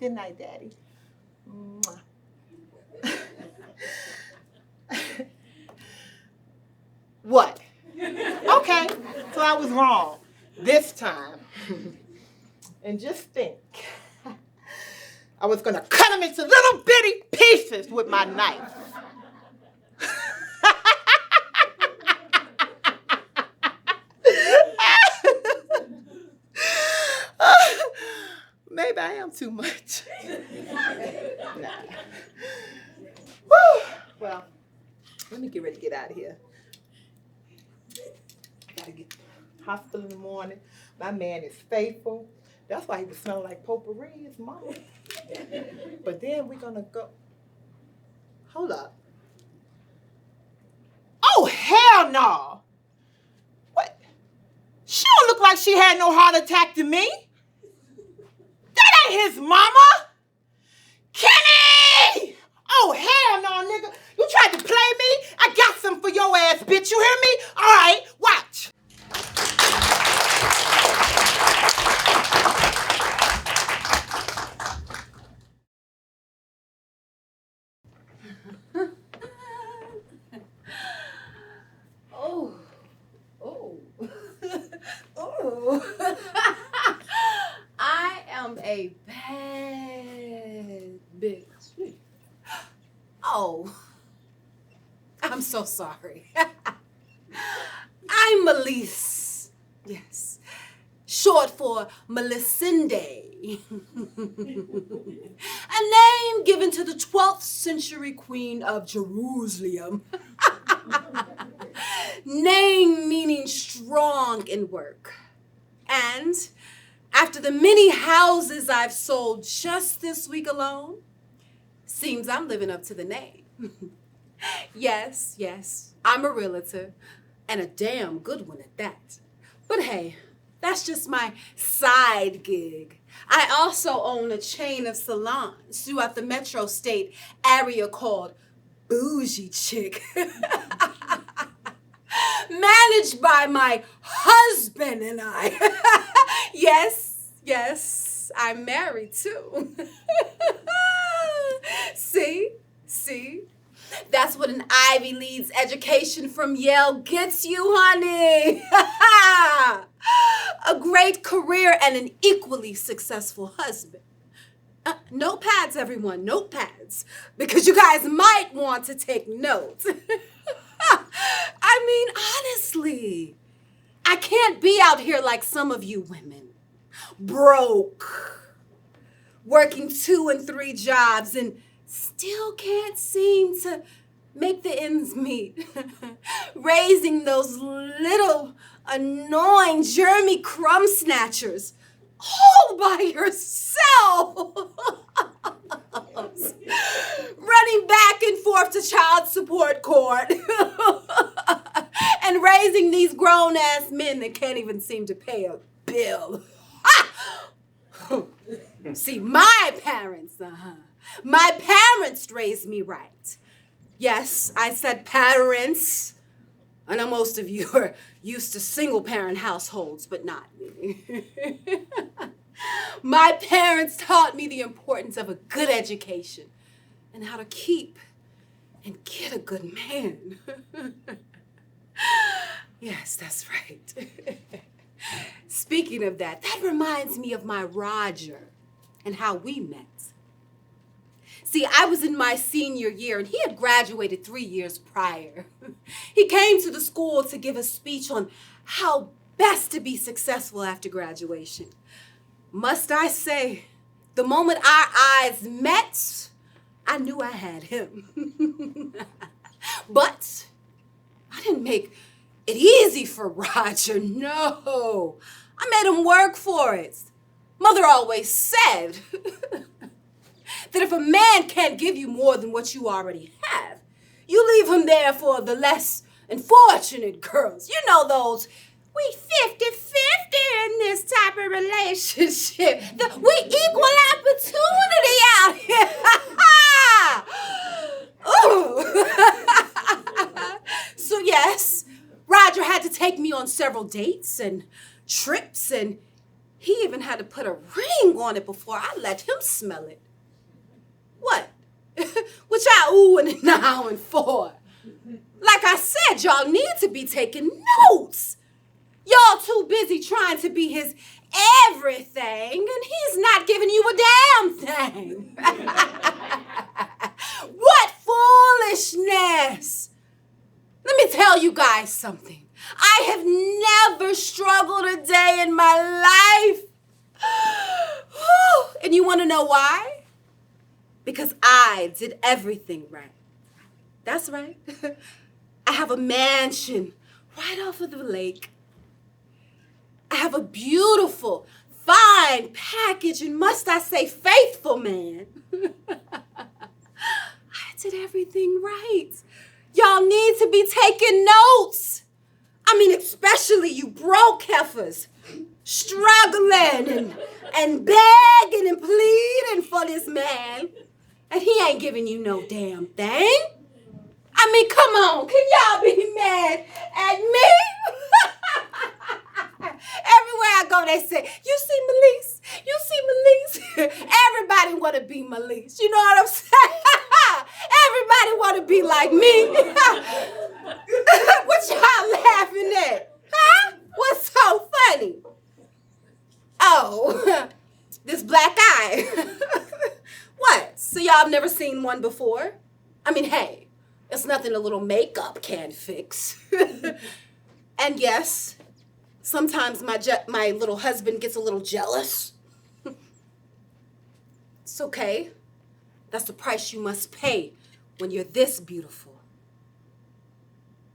Good night, Daddy. Mwah. What? Okay, so I was wrong this time. And just think, I was gonna cut them into little bitty pieces with my knife. Maybe I am too much. Nah. Woo. Well, let me get ready to get out of here. I gotta get to the hospital in the morning. My man is faithful. That's why he was smelling like potpourri, his mama. But then we're gonna go. Hold up. Oh, hell no. What? She don't look like she had no heart attack to me. That ain't his mama. Kenny! Oh, hell no, nigga. You tried to play me? I got some for your ass, bitch. You hear me? All right, watch. I am a bad bitch. Oh, I'm so sorry. I'm Melisse. Yes. Short for Melisande. A name given to the 12th century queen of Jerusalem. Name meaning strong in work. And after the many houses I've sold just this week alone, seems I'm living up to the name. Yes, I'm a realtor, and a damn good one at that. But hey, that's just my side gig. I also own a chain of salons throughout the metro state area called Bougie Chick. Managed by my husband and I. Yes, I'm married too. See? That's what an Ivy League's education from Yale gets you, honey. A great career and an equally successful husband. Notepads, everyone, notepads. Because you guys might want to take notes. I mean, honestly, I can't be out here like some of you women. Broke. Working 2 and 3 jobs and still can't seem to make the ends meet, raising those little annoying germy crumb snatchers all by yourself. Running back and forth to child support court and raising these grown-ass men that can't even seem to pay a bill. See, my parents raised me right. Yes, I said parents. I know most of you are used to single-parent households, but not me. My parents taught me the importance of a good education and how to keep and get a good man. Yes, that's right. Speaking of that reminds me of my Roger and how we met. See, I was in my senior year and he had graduated 3 years prior. He came to the school to give a speech on how best to be successful after graduation. Must I say, the moment our eyes met, I knew I had him. But I didn't make it easy for Roger, no. I made him work for it. Mother always said that if a man can't give you more than what you already have, you leave him there for the less unfortunate girls. You know those, we 50-50 in this type of relationship. We equal opportunity out here. Ooh. So yes, Roger had to take me on several dates and trips, and he even had to put a ring on it before I let him smell it. What? What y'all oohing and ahhing for? Like I said, y'all need to be taking notes. Y'all too busy trying to be his everything, and he's not giving you a damn thing. What foolishness! Let me tell you guys something. I have never struggled a day in my life. And you want to know why? Because I did everything right. That's right. I have a mansion right off of the lake. I have a beautiful, fine package, and must I say, faithful man. I did everything right. Y'all need to be taking notes. I mean, especially you broke heifers, struggling and begging and pleading for this man, and he ain't giving you no damn thing. I mean, come on, can y'all be mad at me? Everywhere I go, they say, you see Melise? You see Melise? Everybody want to be Melise. You know what I'm saying? Everybody want to be like me. What y'all laughing at? Huh? What's so funny? Oh, this black eye. What? So y'all have never seen one before? I mean, hey, it's nothing a little makeup can't fix. And yes, sometimes my little husband gets a little jealous. It's okay. That's the price you must pay when you're this beautiful.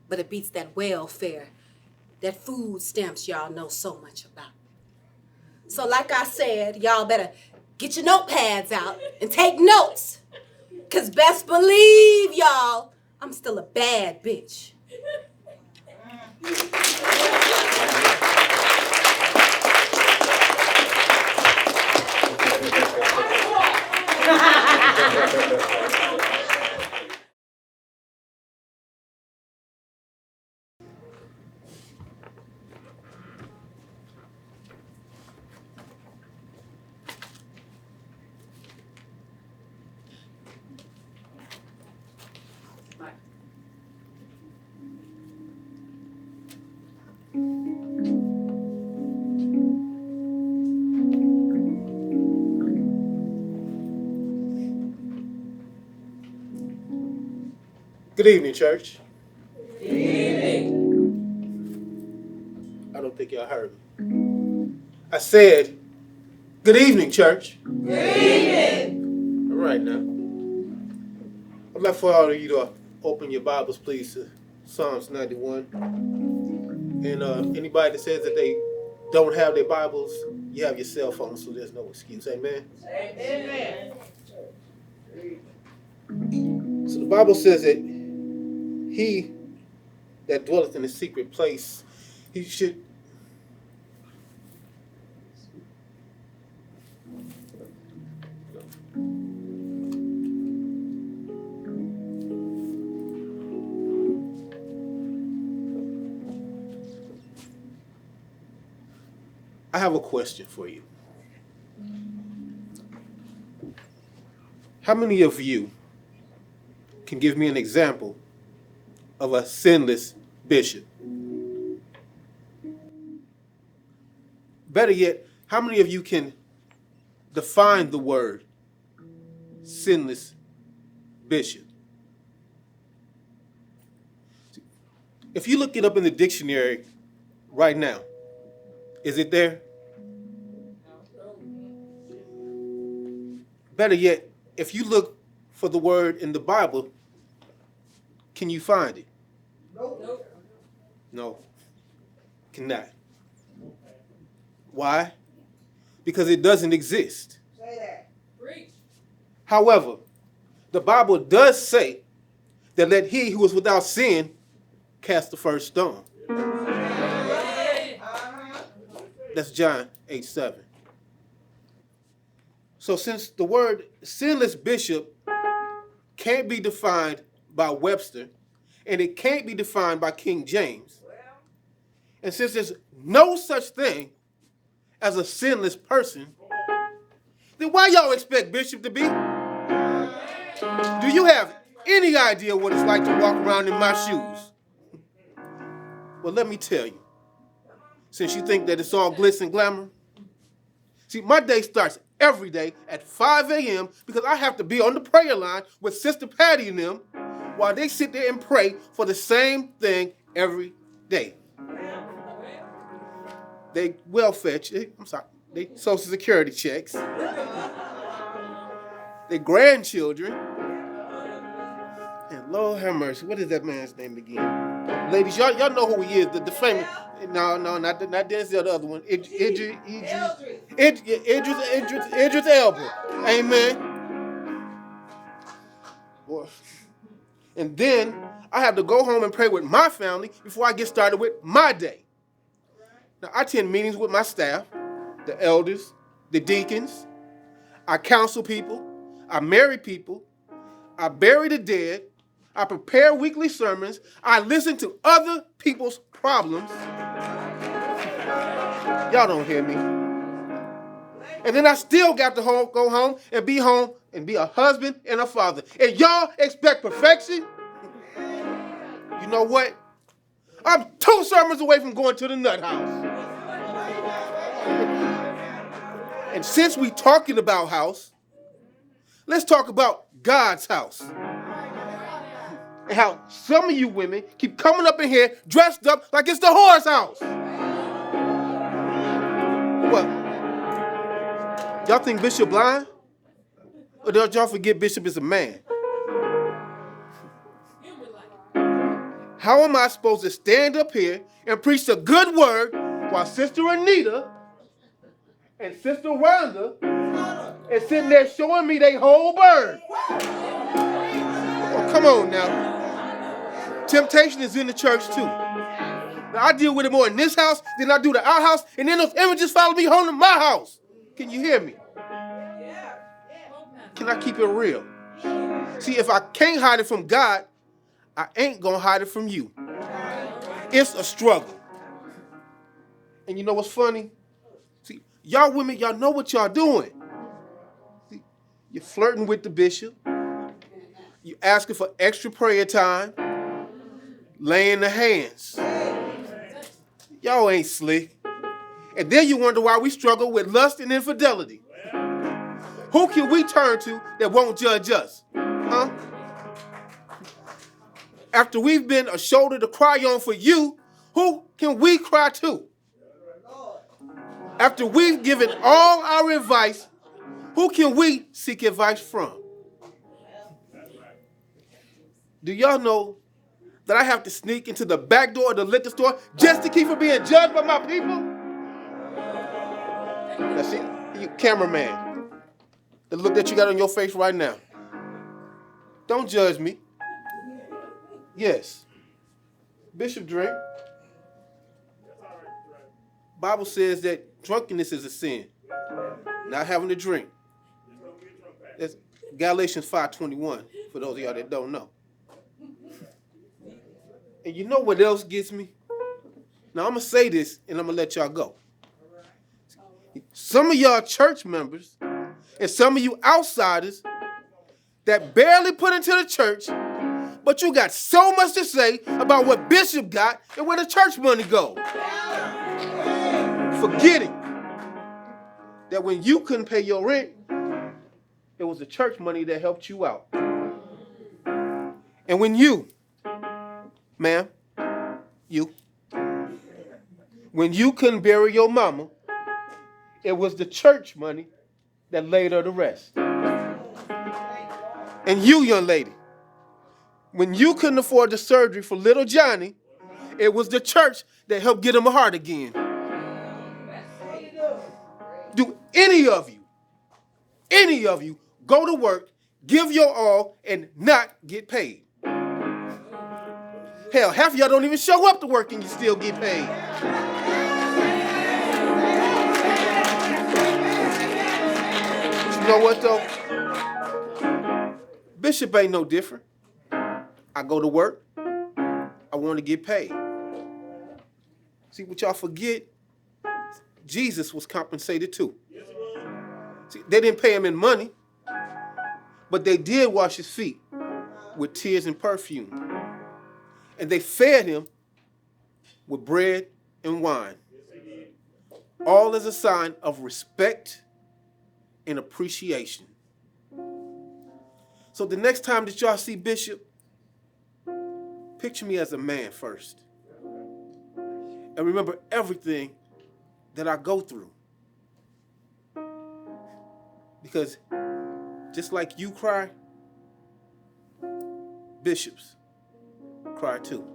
But it beats that welfare, that food stamps y'all know so much about. So like I said, y'all better get your notepads out and take notes. Because best believe, y'all, I'm still a bad bitch. Good evening, church. Good evening. I don't think y'all heard me. I said, good evening, church. Good evening. All right now. I'd like for all of you to open your Bibles, please, to Psalms 91. And anybody that says that they don't have their Bibles, you have your cell phone, so there's no excuse. Amen? Amen. So the Bible says that he that dwelleth in the secret place, he should... I have a question for you. How many of you can give me an example of a sinless bishop? Better yet, how many of you can define the word sinless bishop? If you look it up in the dictionary right now, is it there? Better yet, if you look for the word in the Bible, can you find it? Nope. No, cannot. Why? Because it doesn't exist. Say that. Preach. However, the Bible does say that let he who is without sin cast the first stone. That's John 8:7. So since the word sinless bishop can't be defined by Webster, and it can't be defined by King James, and since there's no such thing as a sinless person, then why y'all expect bishop to be? Do you have any idea what it's like to walk around in my shoes? Well, let me tell you, since you think that it's all glitz and glamour. See, my day starts every day at 5 a.m. because I have to be on the prayer line with Sister Patty and them while they sit there and pray for the same thing every day. They they Social Security checks. Their grandchildren. And Lord have mercy, what is that man's name again? Ladies, y'all know who he is, the famous. No, not Denzel, the other one. Idris Elba. Amen. Boy. And then I have to go home and pray with my family before I get started with my day. Now, I attend meetings with my staff, the elders, the deacons. I counsel people. I marry people. I bury the dead. I prepare weekly sermons. I listen to other people's problems. Y'all don't hear me. And then I still got to go home and be a husband and a father. And y'all expect perfection? You know what? I'm 2 sermons away from going to the nut house. And since we talking about house, let's talk about God's house. And how some of you women keep coming up in here dressed up like it's the whore's house. What? Y'all think Bishop blind? Or don't y'all forget Bishop is a man? How am I supposed to stand up here and preach the good word while Sister Anita and Sister Wanda is sitting there showing me they whole bird? Oh, come on now. Temptation is in the church too. Now, I deal with it more in this house than I do the outhouse, and then those images follow me home to my house. Can you hear me? Can I keep it real? See, if I can't hide it from God, I ain't gonna hide it from you. It's a struggle. And you know what's funny? See, y'all women, y'all know what y'all doing. See, you're flirting with the bishop. You're asking for extra prayer time. Laying the hands. Y'all ain't slick. And then you wonder why we struggle with lust and infidelity. Who can we turn to that won't judge us? Huh? After we've been a shoulder to cry on for you, who can we cry to? After we've given all our advice, who can we seek advice from? Do y'all know that I have to sneak into the back door of the liquor store just to keep from being judged by my people? Now see, you cameraman, the look that you got on your face right now. Don't judge me. Yes. Bishop Drape. Bible says that drunkenness is a sin. Not having a drink. That's Galatians 5:21, for those of y'all that don't know. And you know what else gets me? Now I'm going to say this and I'm going to let y'all go. Some of y'all church members and some of you outsiders that barely put into the church, but you got so much to say about what Bishop got and where the church money go. Forgetting that when you couldn't pay your rent, it was the church money that helped you out. And when you, ma'am, when you couldn't bury your mama, it was the church money that laid her to rest. And you, young lady, when you couldn't afford the surgery for little Johnny, it was the church that helped get him a heart again. Do any of you go to work, give your all, and not get paid? Hell, half of y'all don't even show up to work and you still get paid. But you know what, though? Bishop ain't no different. I go to work. I want to get paid. See, what y'all forget, Jesus was compensated too. See, they didn't pay him in money, but they did wash his feet with tears and perfume. And they fed him with bread and wine. All as a sign of respect and appreciation. So the next time that y'all see Bishop, picture me as a man first. And remember everything that I go through. Because just like you cry, bishops cry too.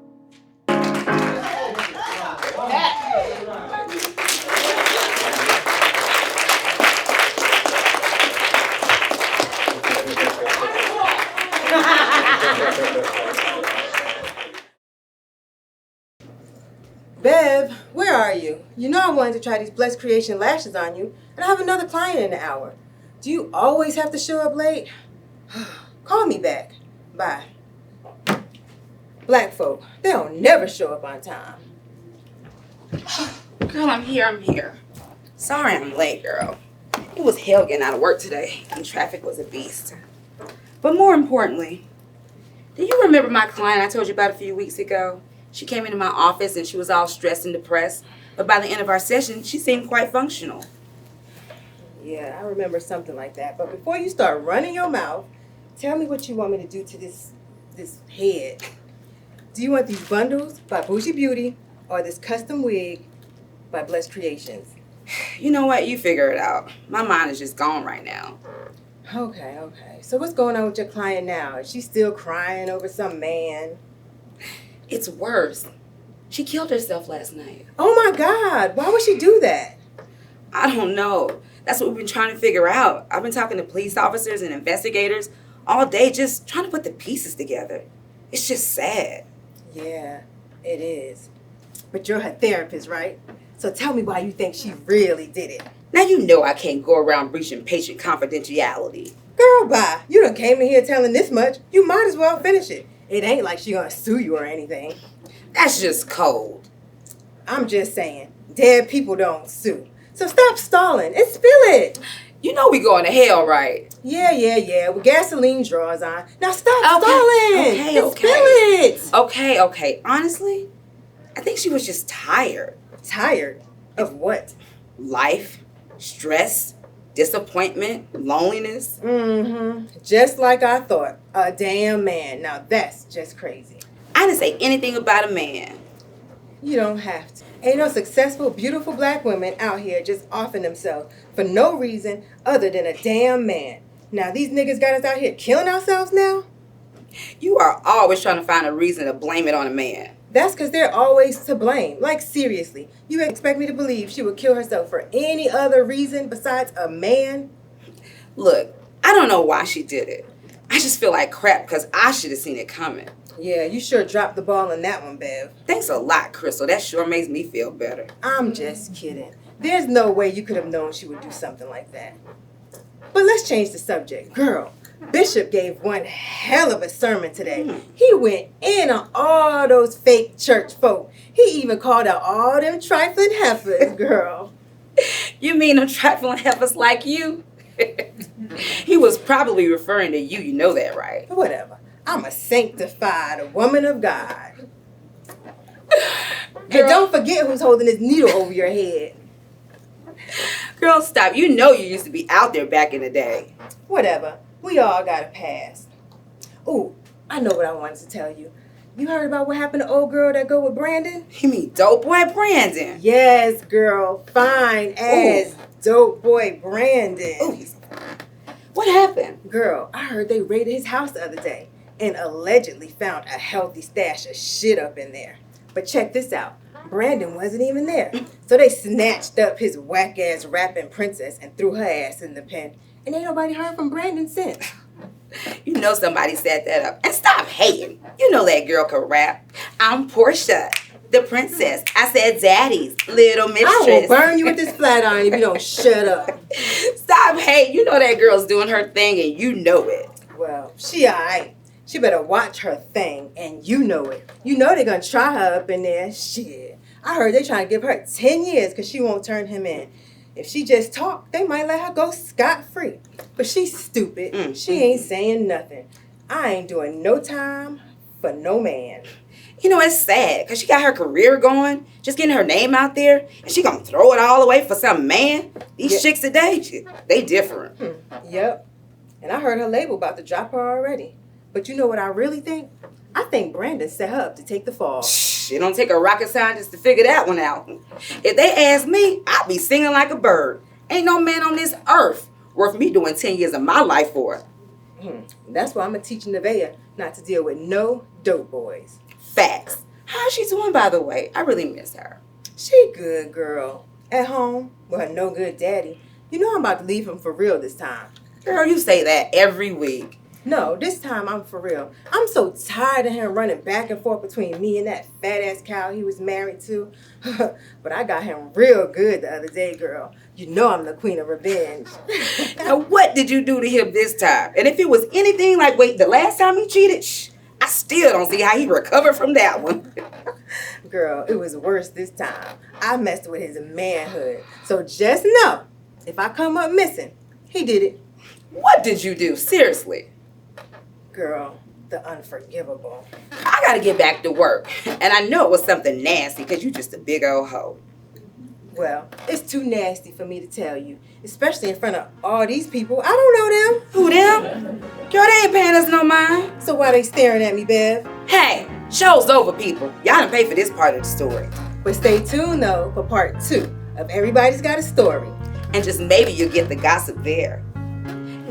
Bev, where are you? You know I wanted to try these Blessed Creation lashes on you, and I have another client in an hour. Do you always have to show up late? Call me back. Bye. Black folk, they don't never show up on time. Girl, I'm here. Sorry I'm late, girl. It was hell getting out of work today, and traffic was a beast. But more importantly, do you remember my client I told you about a few weeks ago? She came into my office and she was all stressed and depressed, but by the end of our session, she seemed quite functional. Yeah, I remember something like that. But before you start running your mouth, tell me what you want me to do to this head. Do you want these bundles by Bougie Beauty or this custom wig by Blessed Creations? You know what? You figure it out. My mind is just gone right now. Okay. So what's going on with your client now? Is she still crying over some man? It's worse. She killed herself last night. Oh my God, why would she do that? I don't know. That's what we've been trying to figure out. I've been talking to police officers and investigators all day, just trying to put the pieces together. It's just sad. Yeah, it is. But you're her therapist, right? So tell me why you think she really did it. Now you know I can't go around breaching patient confidentiality. Girl, bye. You done came in here telling this much. You might as well finish it. It ain't like she gonna sue you or anything. That's just cold. I'm just saying, dead people don't sue. So stop stalling and spill it. You know we going to hell, right? Yeah. With gasoline drawers on. Now stop stalling. Okay. Spill it. Okay. Honestly, I think she was just tired. Tired? Of what? Life, stress, disappointment, loneliness. Just like I thought. A damn man. Now that's just crazy. I didn't say anything about a man. You don't have to. Ain't no successful, beautiful black women out here just offing themselves for no reason other than a damn man. Now these niggas got us out here killing ourselves now? You are always trying to find a reason to blame it on a man. That's because they're always to blame. Like, seriously, you expect me to believe she would kill herself for any other reason besides a man? Look, I don't know why she did it. I just feel like crap because I should have seen it coming. Yeah, you sure dropped the ball on that one, Bev. Thanks a lot, Crystal. That sure makes me feel better. I'm just kidding. There's no way you could have known she would do something like that. But let's change the subject. Girl, Bishop gave one hell of a sermon today. He went in on all those fake church folk. He even called out all them trifling heifers, girl. You mean them trifling heifers like you? He was probably referring to you. You know that, right? Whatever. I'm a sanctified woman of God. And don't forget who's holding this needle over your head. Girl, stop. You know you used to be out there back in the day. Whatever. We all got a past. Ooh, I know what I wanted to tell you. You heard about what happened to old girl that go with Brandon? You mean dope boy Brandon? Yes, girl. Fine as dope boy Brandon. Ooh. What happened? Girl, I heard they raided his house the other day and allegedly found a healthy stash of shit up in there. But check this out. Brandon wasn't even there. So they snatched up his whack-ass rapping princess and threw her ass in the pen. And ain't nobody heard from Brandon since. You know somebody set that up. And stop hating. You know that girl can rap. I'm Portia, the princess. I said daddy's little mistress. I will burn you with this flat iron if you don't shut up. Stop hating. You know that girl's doing her thing and you know it. Well, she alright. She better watch her thing and you know it. You know they're gonna try her up in there. Shit. I heard they trying to give her 10 years because she won't turn him in. If she just talk, they might let her go scot-free. But she's stupid. She ain't saying nothing. I ain't doing no time for no man. You know, it's sad because she got her career going, just getting her name out there, and she gonna throw it all away for some man. These chicks today, they different. Yep. And I heard her label about to drop her already. But you know what I really think? I think Brandon set her up to take the fall. It don't take a rocket scientist to figure that one out. If they ask me, I'll be singing like a bird. Ain't no man on this earth worth me doing 10 years of my life for. That's why I'm going to teach Nevaeh not to deal with no dope boys. Facts. How's she doing, by the way? I really miss her. She good, girl. At home with her no good daddy. You know I'm about to leave him for real this time. Girl, you say that every week. No, this time I'm for real. I'm so tired of him running back and forth between me and that fat-ass cow he was married to. But I got him real good the other day, girl. You know I'm the queen of revenge. Now, what did you do to him this time? And if it was anything like, the last time he cheated, I still don't see how he recovered from that one. Girl, it was worse this time. I messed with his manhood. So just know, if I come up missing, he did it. What did you do? Seriously? Girl, the unforgivable. I gotta get back to work. And I know it was something nasty because you just a big old hoe. Well, it's too nasty for me to tell you. Especially in front of all these people. I don't know them. Who them? Girl, they ain't paying us no mind. So why they staring at me, Bev? Hey, show's over, people. Y'all done pay for this part of the story. But stay tuned, though, for part 2 of Everybody's Got a Story. And just maybe you'll get the gossip there.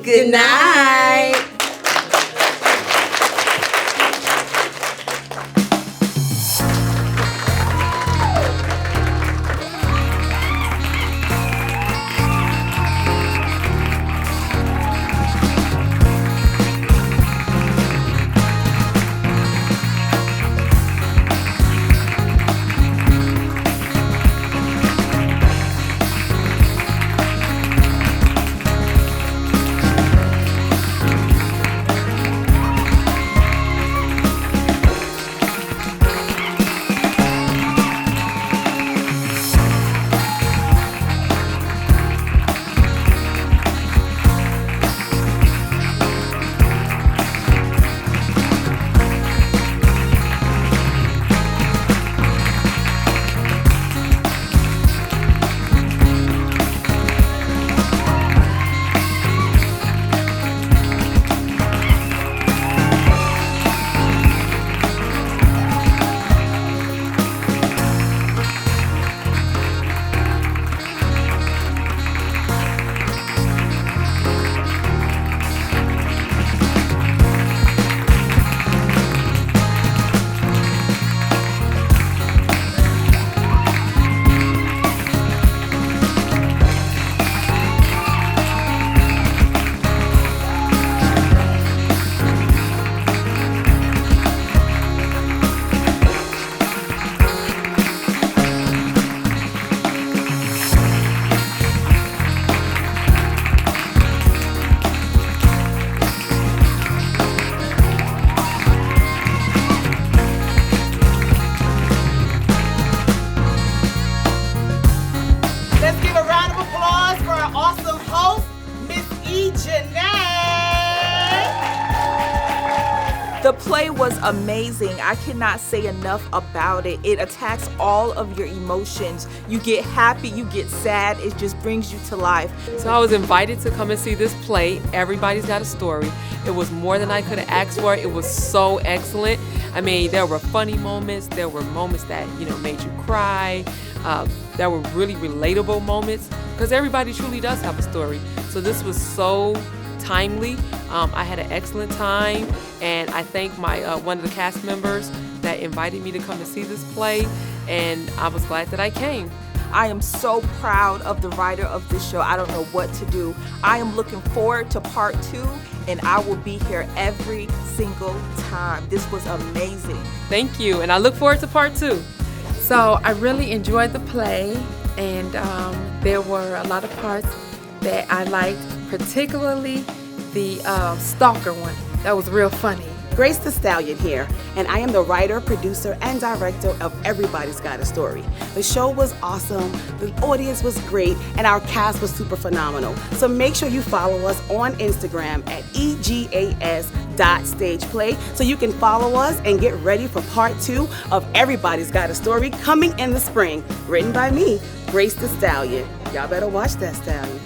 Good night. The play was amazing. I cannot say enough about it. It attacks all of your emotions. You get happy, you get sad. It just brings you to life. So I was invited to come and see this play, Everybody's Got a Story. It was more than I could have asked for. It was so excellent. I mean, there were funny moments. There were moments that, made you cry. There were really relatable moments because everybody truly does have a story. So this was so timely. I had an excellent time, and I thank my one of the cast members that invited me to come and see this play, and I was glad that I came. I am so proud of the writer of this show. I don't know what to do. I am looking forward to part 2, and I will be here every single time. This was amazing. Thank you, and I look forward to part 2. So I really enjoyed the play, and there were a lot of parts that I liked, particularly the stalker one. That was real funny. Grace the Stallion here, and I am the writer, producer, and director of Everybody's Got a Story. The show was awesome, the audience was great, and our cast was super phenomenal. So make sure you follow us on Instagram at EGAS.stageplay so you can follow us and get ready for part 2 of Everybody's Got a Story coming in the spring. Written by me, Grace the Stallion. Y'all better watch that, Stallion.